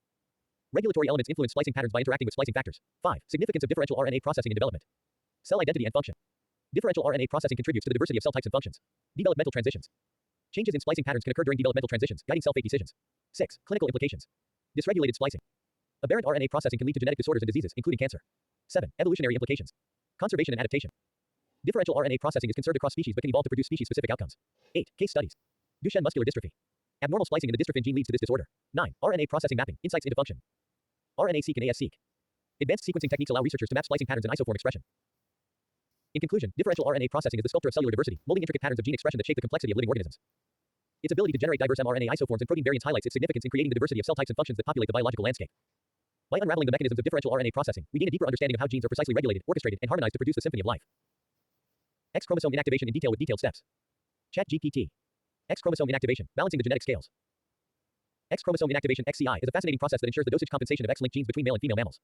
Regulatory elements influence splicing patterns by interacting with splicing factors. 5. Significance of differential RNA processing in development. Cell identity and function. Differential RNA processing contributes to the diversity of cell types and functions. Developmental transitions. Changes in splicing patterns can occur during developmental transitions, guiding cell fate decisions. 6. Clinical implications. Dysregulated splicing. Aberrant RNA processing can lead to genetic disorders and diseases, including cancer. 7. Evolutionary implications. Conservation and adaptation. Differential RNA processing is conserved across species but can evolve to produce species-specific outcomes. 8. Case studies. Duchenne muscular dystrophy. Abnormal splicing in the dystrophin gene leads to this disorder. 9. RNA processing mapping, insights into function. RNA-seq and AS-seq. Advanced sequencing techniques allow researchers to map splicing patterns and isoform expression. In conclusion, differential RNA processing is the sculptor of cellular diversity, molding intricate patterns of gene expression that shape the complexity of living organisms. Its ability to generate diverse mRNA isoforms and protein variants highlights its significance in creating the diversity of cell types and functions that populate the biological landscape. By unraveling the mechanisms of differential RNA processing, we gain a deeper understanding of how genes are precisely regulated, orchestrated, and harmonized to produce the symphony of life. X chromosome inactivation in detail with detailed steps. ChatGPT. X chromosome inactivation, balancing the genetic scales. X chromosome inactivation (XCI) is a fascinating process that ensures the dosage compensation of X-linked genes between male and female mammals.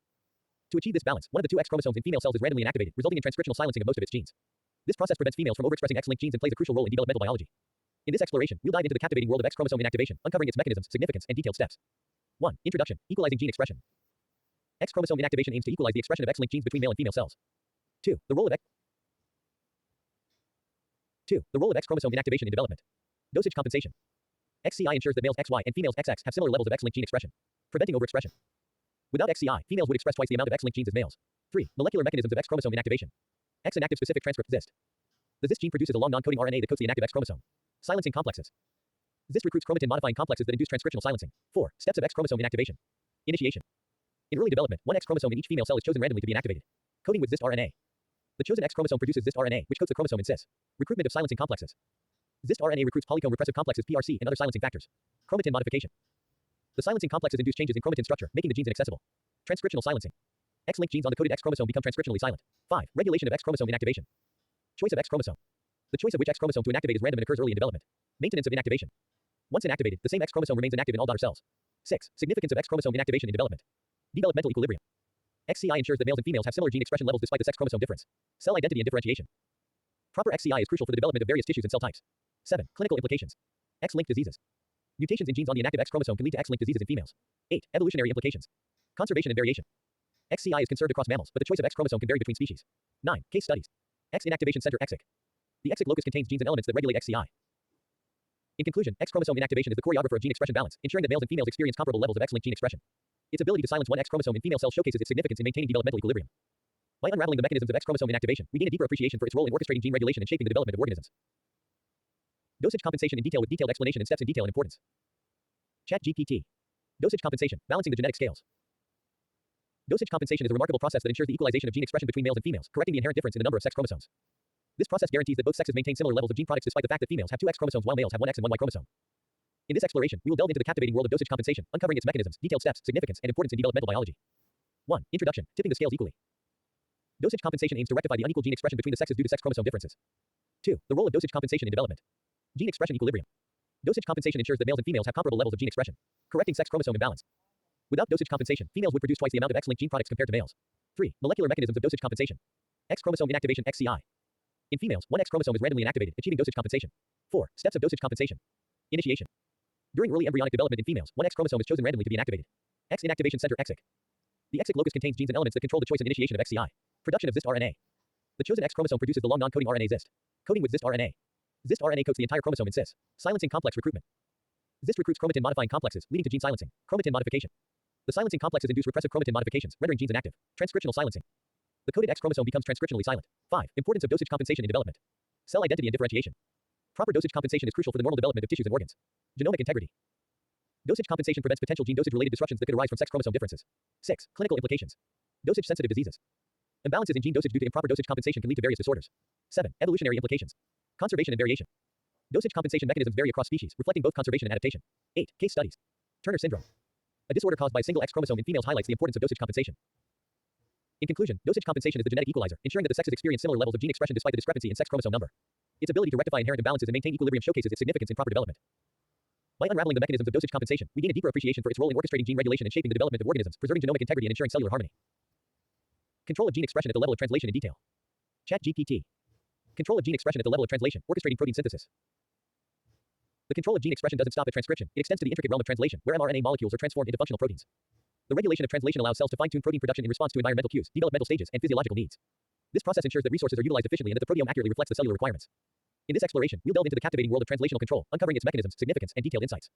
To achieve this balance, one of the two X chromosomes in female cells is randomly inactivated, resulting in transcriptional silencing of most of its genes. This process prevents females from overexpressing X-linked genes and plays a crucial role in developmental biology. In this exploration, we'll dive into the captivating world of X chromosome inactivation, uncovering its mechanisms, significance, and detailed steps. 1. Introduction. Equalizing gene expression. X chromosome inactivation aims to equalize the expression of X-linked genes between male and female cells. 2. The role of X chromosome inactivation in development. Dosage compensation. XCI ensures that males XY and females XX have similar levels of X-linked gene expression, preventing overexpression. Without XCI, females would express twice the amount of X-linked genes as males. 3. Molecular mechanisms of X chromosome inactivation. X inactive specific transcript ZIST. The ZIST gene produces a long non-coding RNA that coats the inactive X chromosome. Silencing complexes. ZIST recruits chromatin modifying complexes that induce transcriptional silencing. 4. Steps of X chromosome inactivation. Initiation. In early development, one X chromosome in each female cell is chosen randomly to be inactivated. Coding with ZIST RNA. The chosen X chromosome produces ZIST RNA, which coats the chromosome in cis. Recruitment of silencing complexes. ZIST RNA recruits polycomb repressive complexes PRC and other silencing factors. Chromatin modification. The silencing complexes induce changes in chromatin structure, making the genes inaccessible. Transcriptional silencing. X-linked genes on the coded X chromosome become transcriptionally silent. 5. Regulation of X chromosome inactivation. Choice of X chromosome. The choice of which X chromosome to inactivate is random and occurs early in development. Maintenance of inactivation. Once inactivated, the same X chromosome remains inactive in all daughter cells. 6. Significance of X chromosome inactivation in development. Developmental equilibrium. XCI ensures that males and females have similar gene expression levels despite the sex chromosome difference. Cell identity and differentiation. Proper XCI is crucial for the development of various tissues and cell types. 7. Clinical implications. X-linked diseases. Mutations in genes on the inactive X chromosome can lead to X-linked diseases in females. 8. Evolutionary implications. Conservation and variation. XCI is conserved across mammals, but the choice of X chromosome can vary between species. 9. Case studies. X inactivation center EXIC. The EXIC locus contains genes and elements that regulate XCI. In conclusion, X chromosome inactivation is the choreographer of gene expression balance, ensuring that males and females experience comparable levels of X-linked gene expression. Its ability to silence one X chromosome in female cells showcases its significance in maintaining developmental equilibrium. By unraveling the mechanisms of X chromosome inactivation, we gain a deeper appreciation for its role in orchestrating gene regulation and shaping the development of organisms. Dosage compensation in detail with detailed explanation and steps in detail and importance. ChatGPT. Dosage compensation, balancing the genetic scales. Dosage compensation is a remarkable process that ensures the equalization of gene expression between males and females, correcting the inherent difference in the number of sex chromosomes. This process guarantees that both sexes maintain similar levels of gene products despite the fact that females have two X chromosomes while males have one X and one Y chromosome. In this exploration, we will delve into the captivating world of dosage compensation, uncovering its mechanisms, detailed steps, significance, and importance in developmental biology. 1. Introduction. Tipping the scales equally. Dosage compensation aims to rectify the unequal gene expression between the sexes due to sex chromosome differences. 2. The role of dosage compensation in development. Gene expression equilibrium. Dosage compensation ensures that males and females have comparable levels of gene expression, correcting sex chromosome imbalance. Without dosage compensation, females would produce twice the amount of X-linked gene products compared to males. 3. Molecular mechanisms of dosage compensation. X chromosome inactivation XCI. In females, one X chromosome is randomly inactivated, achieving dosage compensation. 4. Steps of dosage compensation. Initiation. During early embryonic development in females, one X chromosome is chosen randomly to be inactivated. X inactivation center EXIC. The EXIC locus contains genes and elements that control the choice and initiation of XCI. Production of ZIST RNA. The chosen X chromosome produces the long non-coding RNA ZIST. Coding with ZIST RNA. ZIST RNA coats the entire chromosome in cis. Silencing complex recruitment. ZIST recruits chromatin modifying complexes, leading to gene silencing. Chromatin modification. The silencing complexes induce repressive chromatin modifications, rendering genes inactive. Transcriptional silencing. The coded X chromosome becomes transcriptionally silent. 5. Importance of dosage compensation in development. Cell identity and differentiation. Proper dosage compensation is crucial for the normal development of tissues and organs. Genomic integrity. Dosage compensation prevents potential gene dosage related disruptions that could arise from sex chromosome differences. 6. Clinical implications. Dosage sensitive diseases. Imbalances in gene dosage due to improper dosage compensation can lead to various disorders. 7. Evolutionary implications. Conservation and variation. Dosage compensation mechanisms vary across species, reflecting both conservation and adaptation. 8. Case studies. Turner syndrome. A disorder caused by a single X chromosome in females highlights the importance of dosage compensation. In conclusion, dosage compensation is the genetic equalizer, ensuring that the sexes experience similar levels of gene expression despite the discrepancy in sex chromosome number. Its ability to rectify inherent imbalances and maintain equilibrium showcases its significance in proper development. By unraveling the mechanisms of dosage compensation, we gain a deeper appreciation for its role in orchestrating gene regulation and shaping the development of organisms, preserving genomic integrity and ensuring cellular harmony. Control of gene expression at the level of translation in detail. ChatGPT. Control of gene expression at the level of translation, orchestrating protein synthesis. The control of gene expression doesn't stop at transcription, it extends to the intricate realm of translation, where mRNA molecules are transformed into functional proteins. The regulation of translation allows cells to fine-tune protein production in response to environmental cues, developmental stages, and physiological needs. This process ensures that resources are utilized efficiently and that the proteome accurately reflects the cellular requirements. In this exploration, we'll delve into the captivating world of translational control, uncovering its mechanisms, significance, and detailed insights.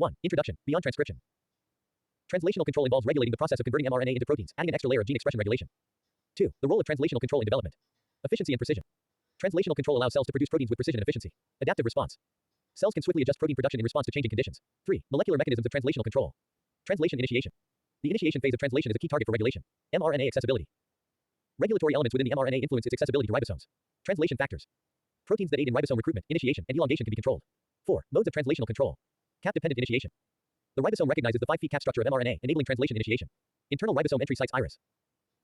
1. Introduction. Beyond transcription. Translational control involves regulating the process of converting mRNA into proteins, adding an extra layer of gene expression regulation. 2. The role of translational control in development. Efficiency and precision. Translational control allows cells to produce proteins with precision and efficiency. Adaptive response. Cells can swiftly adjust protein production in response to changing conditions. 3. Molecular mechanisms of translational control. Translation initiation. The initiation phase of translation is a key target for regulation. mRNA accessibility. Regulatory elements within the mRNA influence its accessibility to ribosomes. Translation factors. Proteins that aid in ribosome recruitment, initiation, and elongation can be controlled. 4. Modes of translational control. Cap-dependent initiation. The ribosome recognizes the 5' cap structure of mRNA, enabling translation initiation. Internal ribosome entry sites iris.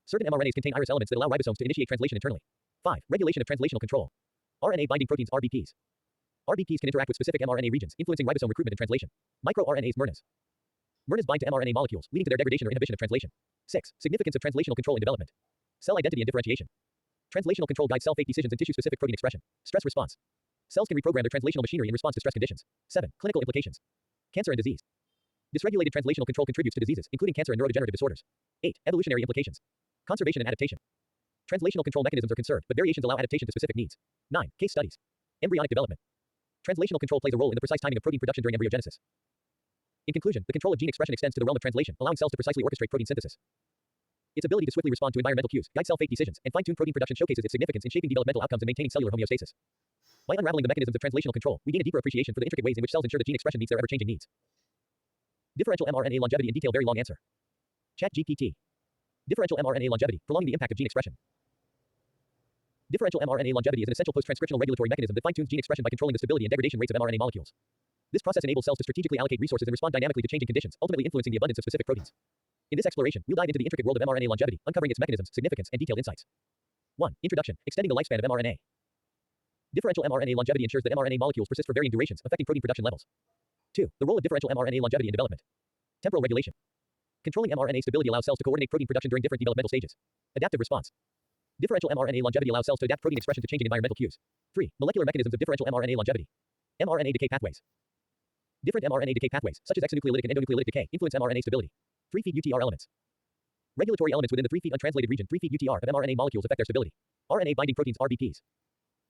Certain mRNAs contain iris elements that allow ribosomes to initiate translation internally. 5. Regulation of translational control. RNA binding proteins RBPs. RBPs can interact with specific mRNA regions, influencing ribosome recruitment and translation. MicroRNAs mRNAs. mRNAs bind to mRNA molecules, leading to their degradation or inhibition of translation. 6. Significance of translational control in development. Cell identity and differentiation. Translational control guides cell fate decisions and tissue-specific protein expression. Stress response. Cells can reprogram their translational machinery in response to stress conditions. 7. Clinical implications. Cancer and disease. Dysregulated translational control contributes to diseases, including cancer and neurodegenerative disorders. 8. Evolutionary implications. Conservation and adaptation. Translational control mechanisms are conserved, but variations allow adaptation to specific needs. 9. Case studies. Embryonic development. Translational control plays a role in the precise timing of protein production during embryogenesis. In conclusion, the control of gene expression extends to the realm of translation, allowing cells to precisely orchestrate protein synthesis. Its ability to swiftly respond to environmental cues, guide cell fate decisions, and fine-tune protein production showcases its significance in shaping developmental outcomes and maintaining cellular homeostasis. By unraveling the mechanisms of translational control, we gain a deeper appreciation for the intricate ways in which cells ensure that gene expression meets their ever-changing needs. Differential mRNA longevity in detail. Very long answer. ChatGPT. Differential mRNA longevity, prolonging the impact of gene expression. Differential mRNA longevity is an essential post-transcriptional regulatory mechanism that fine-tunes gene expression by controlling the stability and degradation rates of mRNA molecules. This process enables cells to strategically allocate resources and respond dynamically to changing conditions, ultimately influencing the abundance of specific proteins. In this exploration, we'll dive into the intricate world of mRNA longevity, uncovering its mechanisms, significance, and detailed insights. 1. Introduction. Extending the lifespan of mRNA. Differential mRNA longevity ensures that mRNA molecules persist for varying durations, affecting protein production levels. 2. The role of differential mRNA longevity in development. Temporal regulation. Controlling mRNA stability allows cells to coordinate protein production during different developmental stages. Adaptive response. Differential mRNA longevity allows cells to adapt protein expression to changing environmental cues. 3. Molecular mechanisms of differential mRNA longevity. mRNA decay pathways. Different mRNA decay pathways, such as exonucleolytic and endonucleolytic decay, influence mRNA stability. 3 feed UTR elements. Regulatory elements within the 3' untranslated region 3' UTR of mRNA molecules affect their stability. RNA binding proteins RBPs.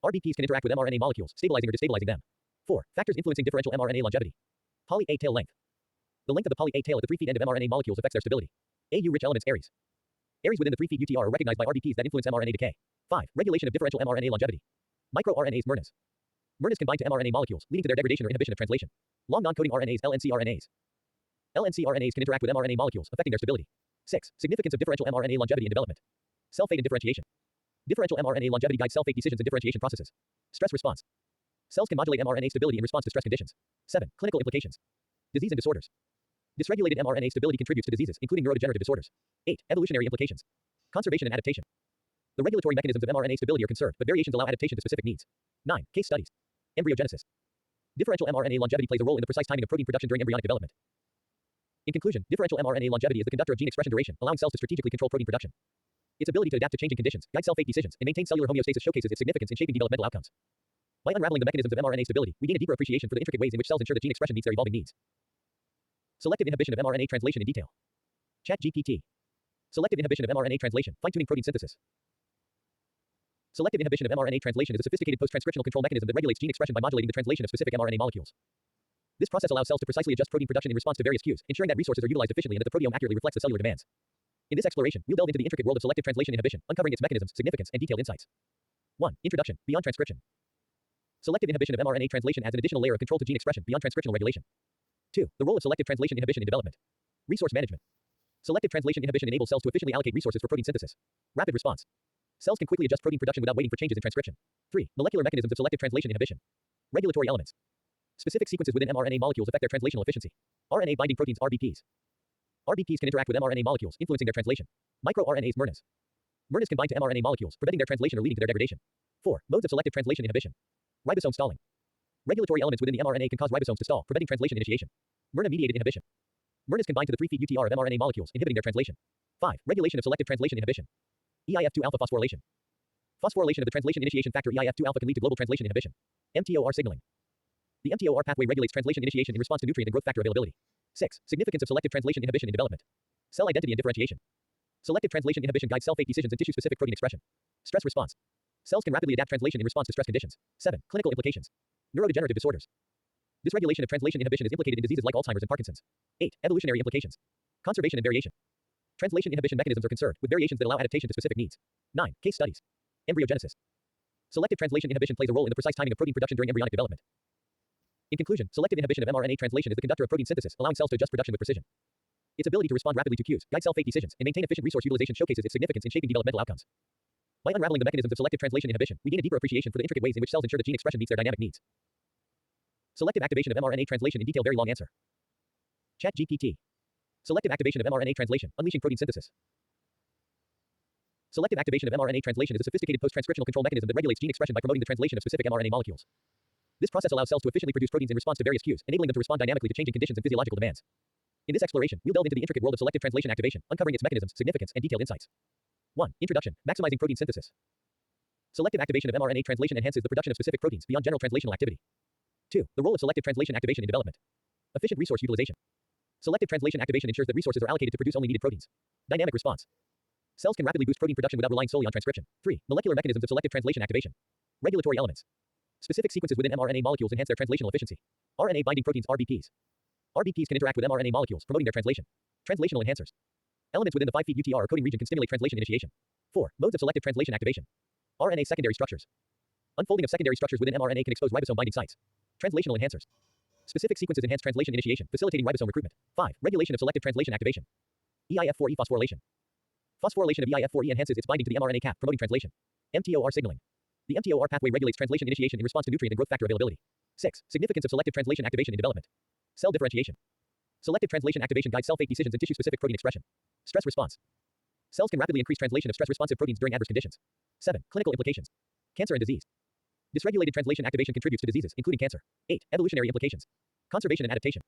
RBPs can interact with mRNA molecules, stabilizing or destabilizing them. 4. Factors influencing differential mRNA longevity. Poly A tail length. The length of the poly A tail at the 3' end of mRNA molecules affects their stability. AU-rich elements Aries. Aries within the 3' UTR are recognized by RBPs that influence mRNA decay. 5. Regulation of differential mRNA longevity. MicroRNAs mRNAs. mRNAs can bind to mRNA molecules, leading to their degradation or inhibition of translation. Long non-coding RNAs LNCRNAs. LNCRNAs can interact with mRNA molecules, affecting their stability. 6. Significance of differential mRNA longevity in development. Cell fate and differentiation. Differential mRNA longevity guides cell fate decisions and differentiation processes. Stress response. Cells can modulate mRNA stability in response to stress conditions. 7. Clinical implications. Disease and disorders. Dysregulated mRNA stability contributes to diseases, including neurodegenerative disorders. 8. Evolutionary implications. Conservation and adaptation. The regulatory mechanisms of mRNA stability are conserved, but variations allow adaptation to specific needs. 9. Case studies. Embryogenesis. Differential mRNA longevity plays a role in the precise timing of protein production during embryonic development. In conclusion, differential mRNA longevity is the conductor of gene expression duration, allowing cells to strategically control protein production. Its ability to adapt to changing conditions, guide cell fate decisions, and maintain cellular homeostasis showcases its significance in shaping developmental outcomes. By unraveling the mechanisms of mRNA stability, we gain a deeper appreciation for the intricate ways in which cells ensure that gene expression meets their evolving needs. Selective inhibition of mRNA translation in detail. ChatGPT. Selective inhibition of mRNA translation, fine-tuning protein synthesis. Selective inhibition of mRNA translation is a sophisticated post-transcriptional control mechanism that regulates gene expression by modulating the translation of specific mRNA molecules. This process allows cells to precisely adjust protein production in response to various cues, ensuring that resources are utilized efficiently and that the proteome accurately reflects the cellular demands. In this exploration, we'll delve into the intricate world of selective translation inhibition, uncovering its mechanisms, significance, and detailed insights. 1. Introduction. Beyond transcription. Selective inhibition of mRNA translation adds an additional layer of control to gene expression beyond transcriptional regulation. 2. The role of selective translation inhibition in development. Resource management. Selective translation inhibition enables cells to efficiently allocate resources for protein synthesis. Rapid response. Cells can quickly adjust protein production without waiting for changes in transcription. 3. Molecular mechanisms of selective translation inhibition. Regulatory elements. Specific sequences within mRNA molecules affect their translational efficiency. RNA binding proteins RBPs. RBPs can interact with mRNA molecules, influencing their translation. MicroRNAs mRNAs. mRNAs can bind to mRNA molecules, preventing their translation or leading to their degradation. 4. Modes of selective translation inhibition. Ribosome stalling. Regulatory elements within the mRNA can cause ribosomes to stall, preventing translation initiation. mRNA-mediated inhibition. mRNAs can bind to the 3' UTR of mRNA molecules, inhibiting their translation. 5. Regulation of selective translation inhibition. EIF2-alpha phosphorylation. Phosphorylation of the translation initiation factor EIF2-alpha can lead to global translation inhibition. mTOR signaling. The mTOR pathway regulates translation initiation in response to nutrient and growth factor availability. 6. Significance of selective translation inhibition in development. Cell identity and differentiation. Selective translation inhibition guides cell fate decisions and tissue-specific protein expression. Stress response. Cells can rapidly adapt translation in response to stress conditions. 7. Clinical implications. Neurodegenerative disorders. Dysregulation of translation inhibition is implicated in diseases like Alzheimer's and Parkinson's. 8. Evolutionary implications. Conservation and variation. Translation inhibition mechanisms are conserved, with variations that allow adaptation to specific needs. 9. Case studies. Embryogenesis. Selective translation inhibition plays a role in the precise timing of protein production during embryonic development. In conclusion, selective inhibition of mRNA translation is the conductor of protein synthesis, allowing cells to adjust production with precision. Its ability to respond rapidly to cues, guide cell fate decisions, and maintain efficient resource utilization showcases its significance in shaping developmental outcomes. By unraveling the mechanisms of selective translation inhibition, we gain a deeper appreciation for the intricate ways in which cells ensure that gene expression meets their dynamic needs. Selective activation of mRNA translation in detail. Very long answer. ChatGPT. Selective activation of mRNA translation, unleashing protein synthesis. Selective activation of mRNA translation is a sophisticated post-transcriptional control mechanism that regulates gene expression by promoting the translation of specific mRNA molecules. This process allows cells to efficiently produce proteins in response to various cues, enabling them to respond dynamically to changing conditions and physiological demands. In this exploration, we'll delve into the intricate world of selective translation activation, uncovering its mechanisms, significance, and detailed insights. 1. Introduction. Maximizing protein synthesis. Selective activation of mRNA translation enhances the production of specific proteins beyond general translational activity. 2. The role of selective translation activation in development. Efficient resource utilization. Selective translation activation ensures that resources are allocated to produce only needed proteins. Dynamic response. Cells can rapidly boost protein production without relying solely on transcription. 3. Molecular mechanisms of selective translation activation. Regulatory elements. Specific sequences within mRNA molecules enhance their translational efficiency. RNA binding proteins RBPs. RBPs can interact with mRNA molecules, promoting their translation. Translational enhancers. Elements within the 5' UTR coding region can stimulate translation initiation. 4. Modes of selective translation activation. RNA secondary structures. Unfolding of secondary structures within mRNA can expose ribosome binding sites. Translational enhancers. Specific sequences enhance translation initiation, facilitating ribosome recruitment. 5. Regulation of selective translation activation. EIF4E phosphorylation. Phosphorylation of EIF4E enhances its binding to the mRNA cap, promoting translation. mTOR signaling. The mTOR pathway regulates translation initiation in response to nutrient and growth factor availability. 6. Significance of selective translation activation in development. Cell differentiation. Selective translation activation guides cell fate decisions and tissue-specific protein expression. Stress response. Cells can rapidly increase translation of stress-responsive proteins during adverse conditions. 7. Clinical implications. Cancer and disease. Dysregulated translation activation contributes to diseases, including cancer. 8. Evolutionary implications. Conservation and adaptation.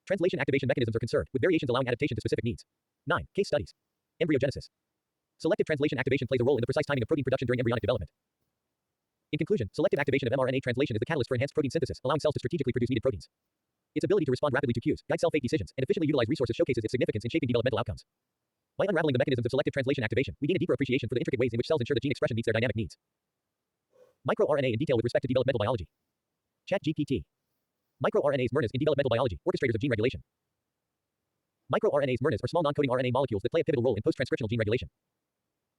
Translation activation mechanisms are conserved, with variations allowing adaptation to specific needs. 9. Case studies. Embryogenesis. Selective translation activation plays a role in the precise timing of protein production during embryonic development. In conclusion, selective activation of mRNA translation is the catalyst for enhanced protein synthesis, allowing cells to strategically produce needed proteins. Its ability to respond rapidly to cues, guide cell fate decisions, and efficiently utilize resources showcases its significance in shaping developmental outcomes. By unraveling the mechanisms of selective translation activation, we gain a deeper appreciation for the intricate ways in which cells ensure that gene expression meets their dynamic needs. MicroRNA in detail with respect to developmental biology. ChatGPT. MicroRNAs in developmental biology, orchestrators of gene regulation. MicroRNAs are small non-coding RNA molecules that play a pivotal role in post-transcriptional gene regulation.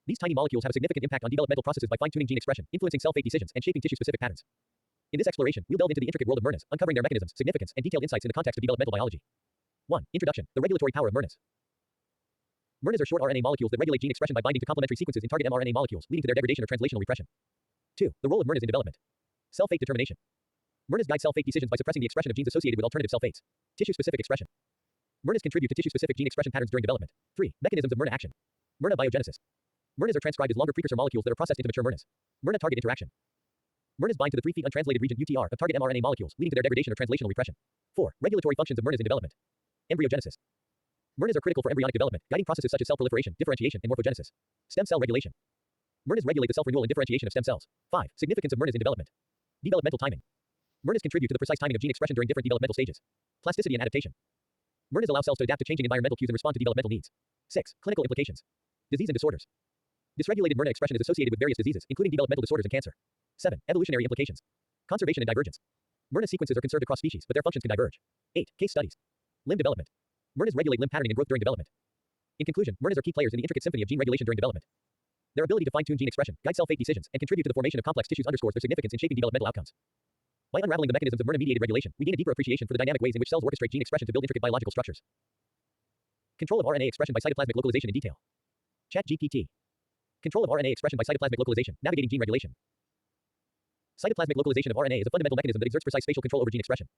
These tiny molecules have a significant impact on developmental processes by fine-tuning gene expression, influencing cell fate decisions, and shaping tissue-specific patterns. In this exploration, we'll delve into the intricate world of mRNAs, uncovering their mechanisms, significance, and detailed insights in the context of developmental biology. 1. Introduction: the regulatory power of mRNAs. mRNAs are short RNA molecules that regulate gene expression by binding to complementary sequences in target mRNA molecules, leading to their degradation or translational repression. 2. The role of mRNAs in development. Cell fate determination. mRNAs guide cell fate decisions by suppressing the expression of genes associated with alternative cell fates. Tissue-specific expression. mRNAs contribute to tissue-specific gene expression patterns during development. 3. Mechanisms of mRNA action. mRNA biogenesis. mRNAs are transcribed as longer precursor molecules that are processed into mature mRNAs. mRNA target interaction. mRNAs bind to the 3' untranslated region UTR of target mRNA molecules, leading to their degradation or translational repression. 4. Regulatory functions of mRNAs in development. Embryogenesis. mRNAs are critical for embryonic development, guiding processes such as cell proliferation, differentiation, and morphogenesis. Stem cell regulation. mRNAs regulate the self-renewal and differentiation of stem cells. 5. Significance of mRNAs in development. Developmental timing. mRNAs contribute to the precise timing of gene expression during different developmental stages. Plasticity and adaptation. mRNAs allow cells to adapt to changing environmental cues and respond to developmental needs. 6. Clinical implications. Disease and disorders. Dysregulated mRNA expression is associated with various diseases, including developmental disorders and cancer. 7. Evolutionary implications. Conservation and divergence. mRNA sequences are conserved across species, but their functions can diverge. 8. Case studies. Limb development. mRNAs regulate limb patterning and growth during development. In conclusion, mRNAs are key players in the intricate symphony of gene regulation during development. Their ability to fine-tune gene expression, guide cell fate decisions, and contribute to the formation of complex tissues underscores their significance in shaping developmental outcomes. By unraveling the mechanisms of mRNA-mediated regulation, we gain a deeper appreciation for the dynamic ways in which cells orchestrate gene expression to build intricate biological structures. Control of RNA expression by cytoplasmic localization in detail. ChatGPT. Control of RNA expression by cytoplasmic localization, navigating gene regulation. Cytoplasmic localization of RNA is a fundamental mechanism that exerts precise spatial control over gene expression.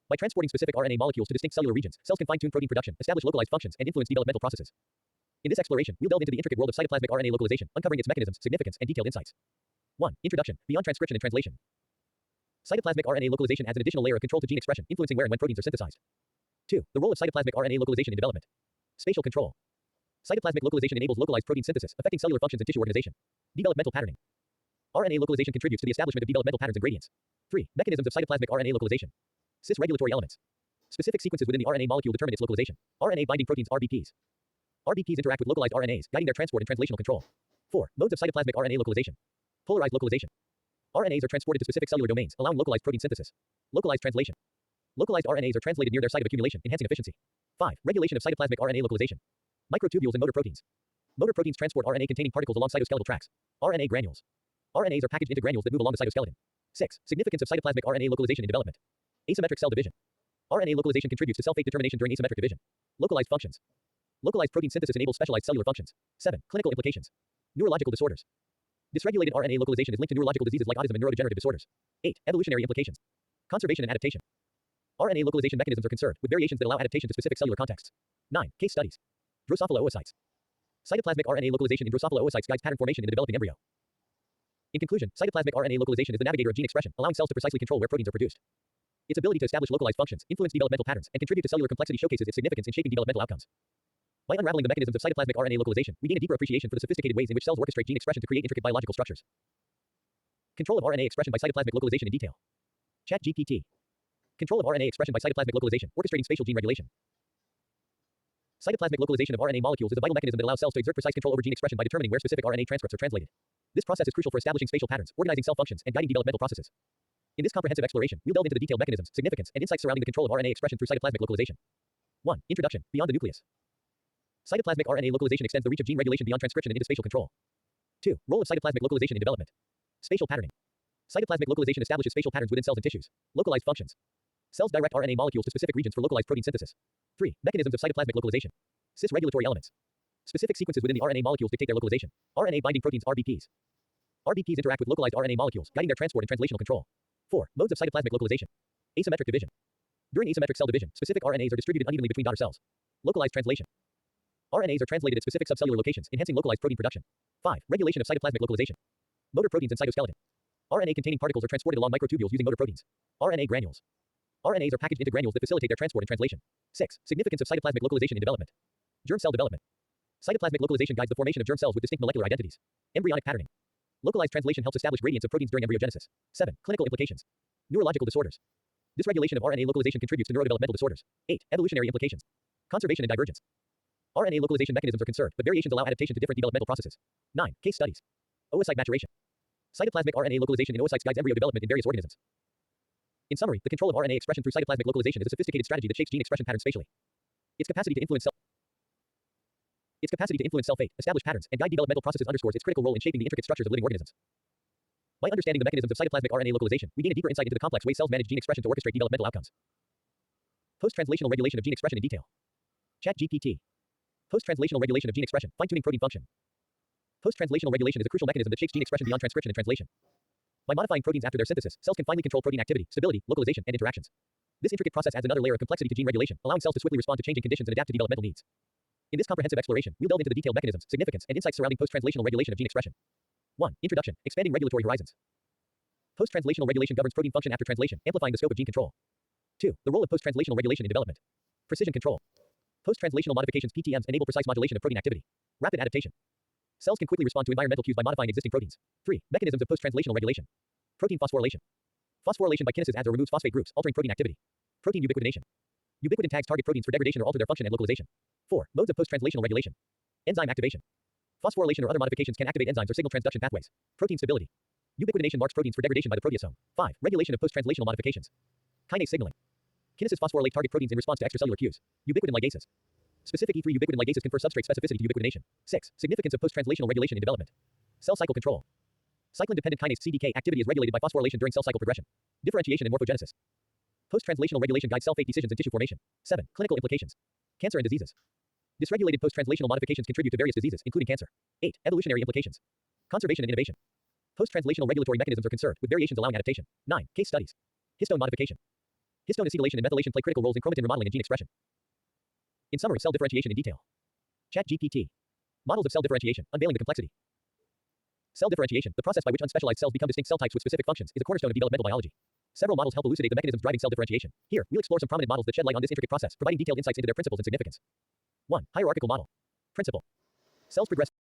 By transporting specific RNA molecules to distinct cellular regions, cells can fine-tune protein production, establish localized functions, and influence developmental processes. In this exploration, we'll delve into the intricate world of cytoplasmic RNA localization, uncovering its mechanisms, significance, and detailed insights. 1. Introduction: beyond transcription and translation. Cytoplasmic RNA localization adds an additional layer of control to gene expression, influencing where and when proteins are synthesized. 2. The role of cytoplasmic RNA localization in development. Spatial control. Cytoplasmic localization enables localized protein synthesis, affecting cellular functions and tissue organization. Developmental patterning. RNA localization contributes to the establishment of developmental patterns and gradients. 3. Mechanisms of cytoplasmic RNA localization. Cis-regulatory elements. Specific sequences within the RNA molecule determine its localization. RNA binding proteins RBPs. RBPs interact with localized RNAs, guiding their transport and translational control. 4. Modes of cytoplasmic RNA localization. Polarized localization. RNAs are transported to specific cellular domains, allowing localized protein synthesis. Localized translation. Localized RNAs are translated near their site of accumulation, enhancing efficiency. 5. Regulation of cytoplasmic RNA localization. Microtubules and motor proteins. Motor proteins transport RNA-containing particles along cytoskeletal tracts. RNA granules. RNAs are packaged into granules that move along the cytoskeleton. 6. Significance of cytoplasmic RNA localization in development. Asymmetric cell division. RNA localization contributes to cell fate determination during asymmetric division. Localized functions. Localized protein synthesis enables specialized cellular functions. 7. Clinical implications. Neurological disorders. Dysregulated RNA localization is linked to neurological diseases like autism and neurodegenerative disorders. 8. Evolutionary implications. Conservation and adaptation. RNA localization mechanisms are conserved, with variations that allow adaptation to specific cellular contexts. 9. Case studies. Drosophila oocytes. Cytoplasmic RNA localization in Drosophila oocytes guides pattern formation in the developing embryo. In conclusion, cytoplasmic RNA localization is the navigator of gene expression, allowing cells to precisely control where proteins are produced. Its ability to establish localized functions, influence developmental patterns, and contribute to cellular complexity showcases its significance in shaping developmental outcomes. By unraveling the mechanisms of cytoplasmic RNA localization, we gain a deeper appreciation for the sophisticated ways in which cells orchestrate gene expression to create intricate biological structures. Control of RNA expression by cytoplasmic localization in detail. ChatGPT. Control of RNA expression by cytoplasmic localization, orchestrating spatial gene regulation. Cytoplasmic localization of RNA molecules is a vital mechanism that allows cells to exert precise control over gene expression by determining where specific RNA transcripts are translated. This process is crucial for establishing spatial patterns, organizing cell functions, and guiding developmental processes. In this comprehensive exploration, we'll delve into the detailed mechanisms, significance, and insights surrounding the control of RNA expression through cytoplasmic localization. 1. Introduction: beyond the nucleus. Cytoplasmic RNA localization extends the reach of gene regulation beyond transcription and into spatial control. 2. Role of cytoplasmic localization in development. Spatial patterning. Cytoplasmic localization establishes spatial patterns within cells and tissues. Localized functions. Cells direct RNA molecules to specific regions for localized protein synthesis. 3. Mechanisms of cytoplasmic localization. Cis-regulatory elements. Specific sequences within the RNA molecules dictate their localization. RNA binding proteins RBPs. RBPs interact with localized RNA molecules, guiding their transport and translational control. 4. Modes of cytoplasmic localization. Asymmetric division. During asymmetric cell division, specific RNAs are distributed unevenly between daughter cells. Localized translation. RNAs are translated at specific subcellular locations, enhancing localized protein production. 5. Regulation of cytoplasmic localization. Motor proteins and cytoskeleton. RNA-containing particles are transported along microtubules using motor proteins. RNA granules. RNAs are packaged into granules that facilitate their transport and translation. 6. Significance of cytoplasmic localization in development. Germ cell development. Cytoplasmic localization guides the formation of germ cells with distinct molecular identities. Embryonic patterning. Localized translation helps establish gradients of proteins during embryogenesis. 7. Clinical implications. Neurological disorders. Dysregulation of RNA localization contributes to neurodevelopmental disorders. 8. Evolutionary implications. Conservation and divergence. RNA localization mechanisms are conserved, but variations allow adaptation to different developmental processes. 9. Case studies. Oocyte maturation. Cytoplasmic RNA localization in oocytes guides embryo development in various organisms. In summary, the control of RNA expression through cytoplasmic localization is a sophisticated strategy that shapes gene expression patterns spatially. Its capacity to influence cell fate, establish patterns, and guide developmental processes underscores its critical role in shaping the intricate structures of living organisms. By understanding the mechanisms of cytoplasmic RNA localization, we gain a deeper insight into the complex ways cells manage gene expression to orchestrate developmental outcomes. Post-translational regulation of gene expression in detail. ChatGPT. Post-translational regulation of gene expression, fine-tuning protein function. Post-translational regulation is a crucial mechanism that shapes gene expression beyond transcription and translation. By modifying proteins after their synthesis, cells can finely control protein activity, stability, localization, and interactions. This intricate process adds another layer of complexity to gene regulation, allowing cells to swiftly respond to changing conditions and adapt to developmental needs. In this comprehensive exploration, we'll delve into the detailed mechanisms, significance, and insights surrounding post-translational regulation of gene expression. 1. Introduction. Expanding regulatory horizons. Post-translational regulation governs protein function after translation, amplifying the scope of gene control. 2. The role of post-translational regulation in development. Precision control. Post-translational modifications (PTMs) enable precise modulation of protein activity. Rapid adaptation. Cells can quickly respond to environmental cues by modifying existing proteins. 3. Mechanisms of post-translational regulation. Protein phosphorylation. Phosphorylation by kinesis adds or removes phosphate groups, altering protein activity. Protein ubiquitination. Ubiquitin tags target proteins for degradation or alter their function and localization. 4. Modes of post-translational regulation. Enzyme activation. Phosphorylation or other modifications can activate enzymes or signal transduction pathways. Protein stability. Ubiquitination marks proteins for degradation by the proteasome. 5. Regulation of post-translational modifications. Kinase signaling. Kinesis phosphorylate target proteins in response to extracellular cues. Ubiquitin ligases. Specific E3 ubiquitin ligases confer substrate specificity to ubiquitination. 6. Significance of post-translational regulation in development. Cell cycle control. Cyclin-dependent kinase CDK activity is regulated by phosphorylation during cell cycle progression. Differentiation and morphogenesis. Post-translational regulation guides cell fate decisions and tissue formation. 7. Clinical implications. Cancer and diseases. Dysregulated post-translational modifications contribute to various diseases, including cancer. 8. Evolutionary implications. Conservation and innovation. Post-translational regulatory mechanisms are conserved, with variations allowing adaptation. 9. Case studies. Histone modification. Histone acetylation and methylation play critical roles in chromatin remodeling and gene expression. In summary, cell differentiation in detail. ChatGPT. Models of cell differentiation, unveiling the complexity. Cell differentiation, the process by which unspecialized cells become distinct cell types with specific functions, is a cornerstone of developmental biology. Several models help elucidate the mechanisms driving cell differentiation. Here, we'll explore some prominent models that shed light on this intricate process, providing detailed insights into their principles and significance. 1. Hierarchical model. Principle. Cells progress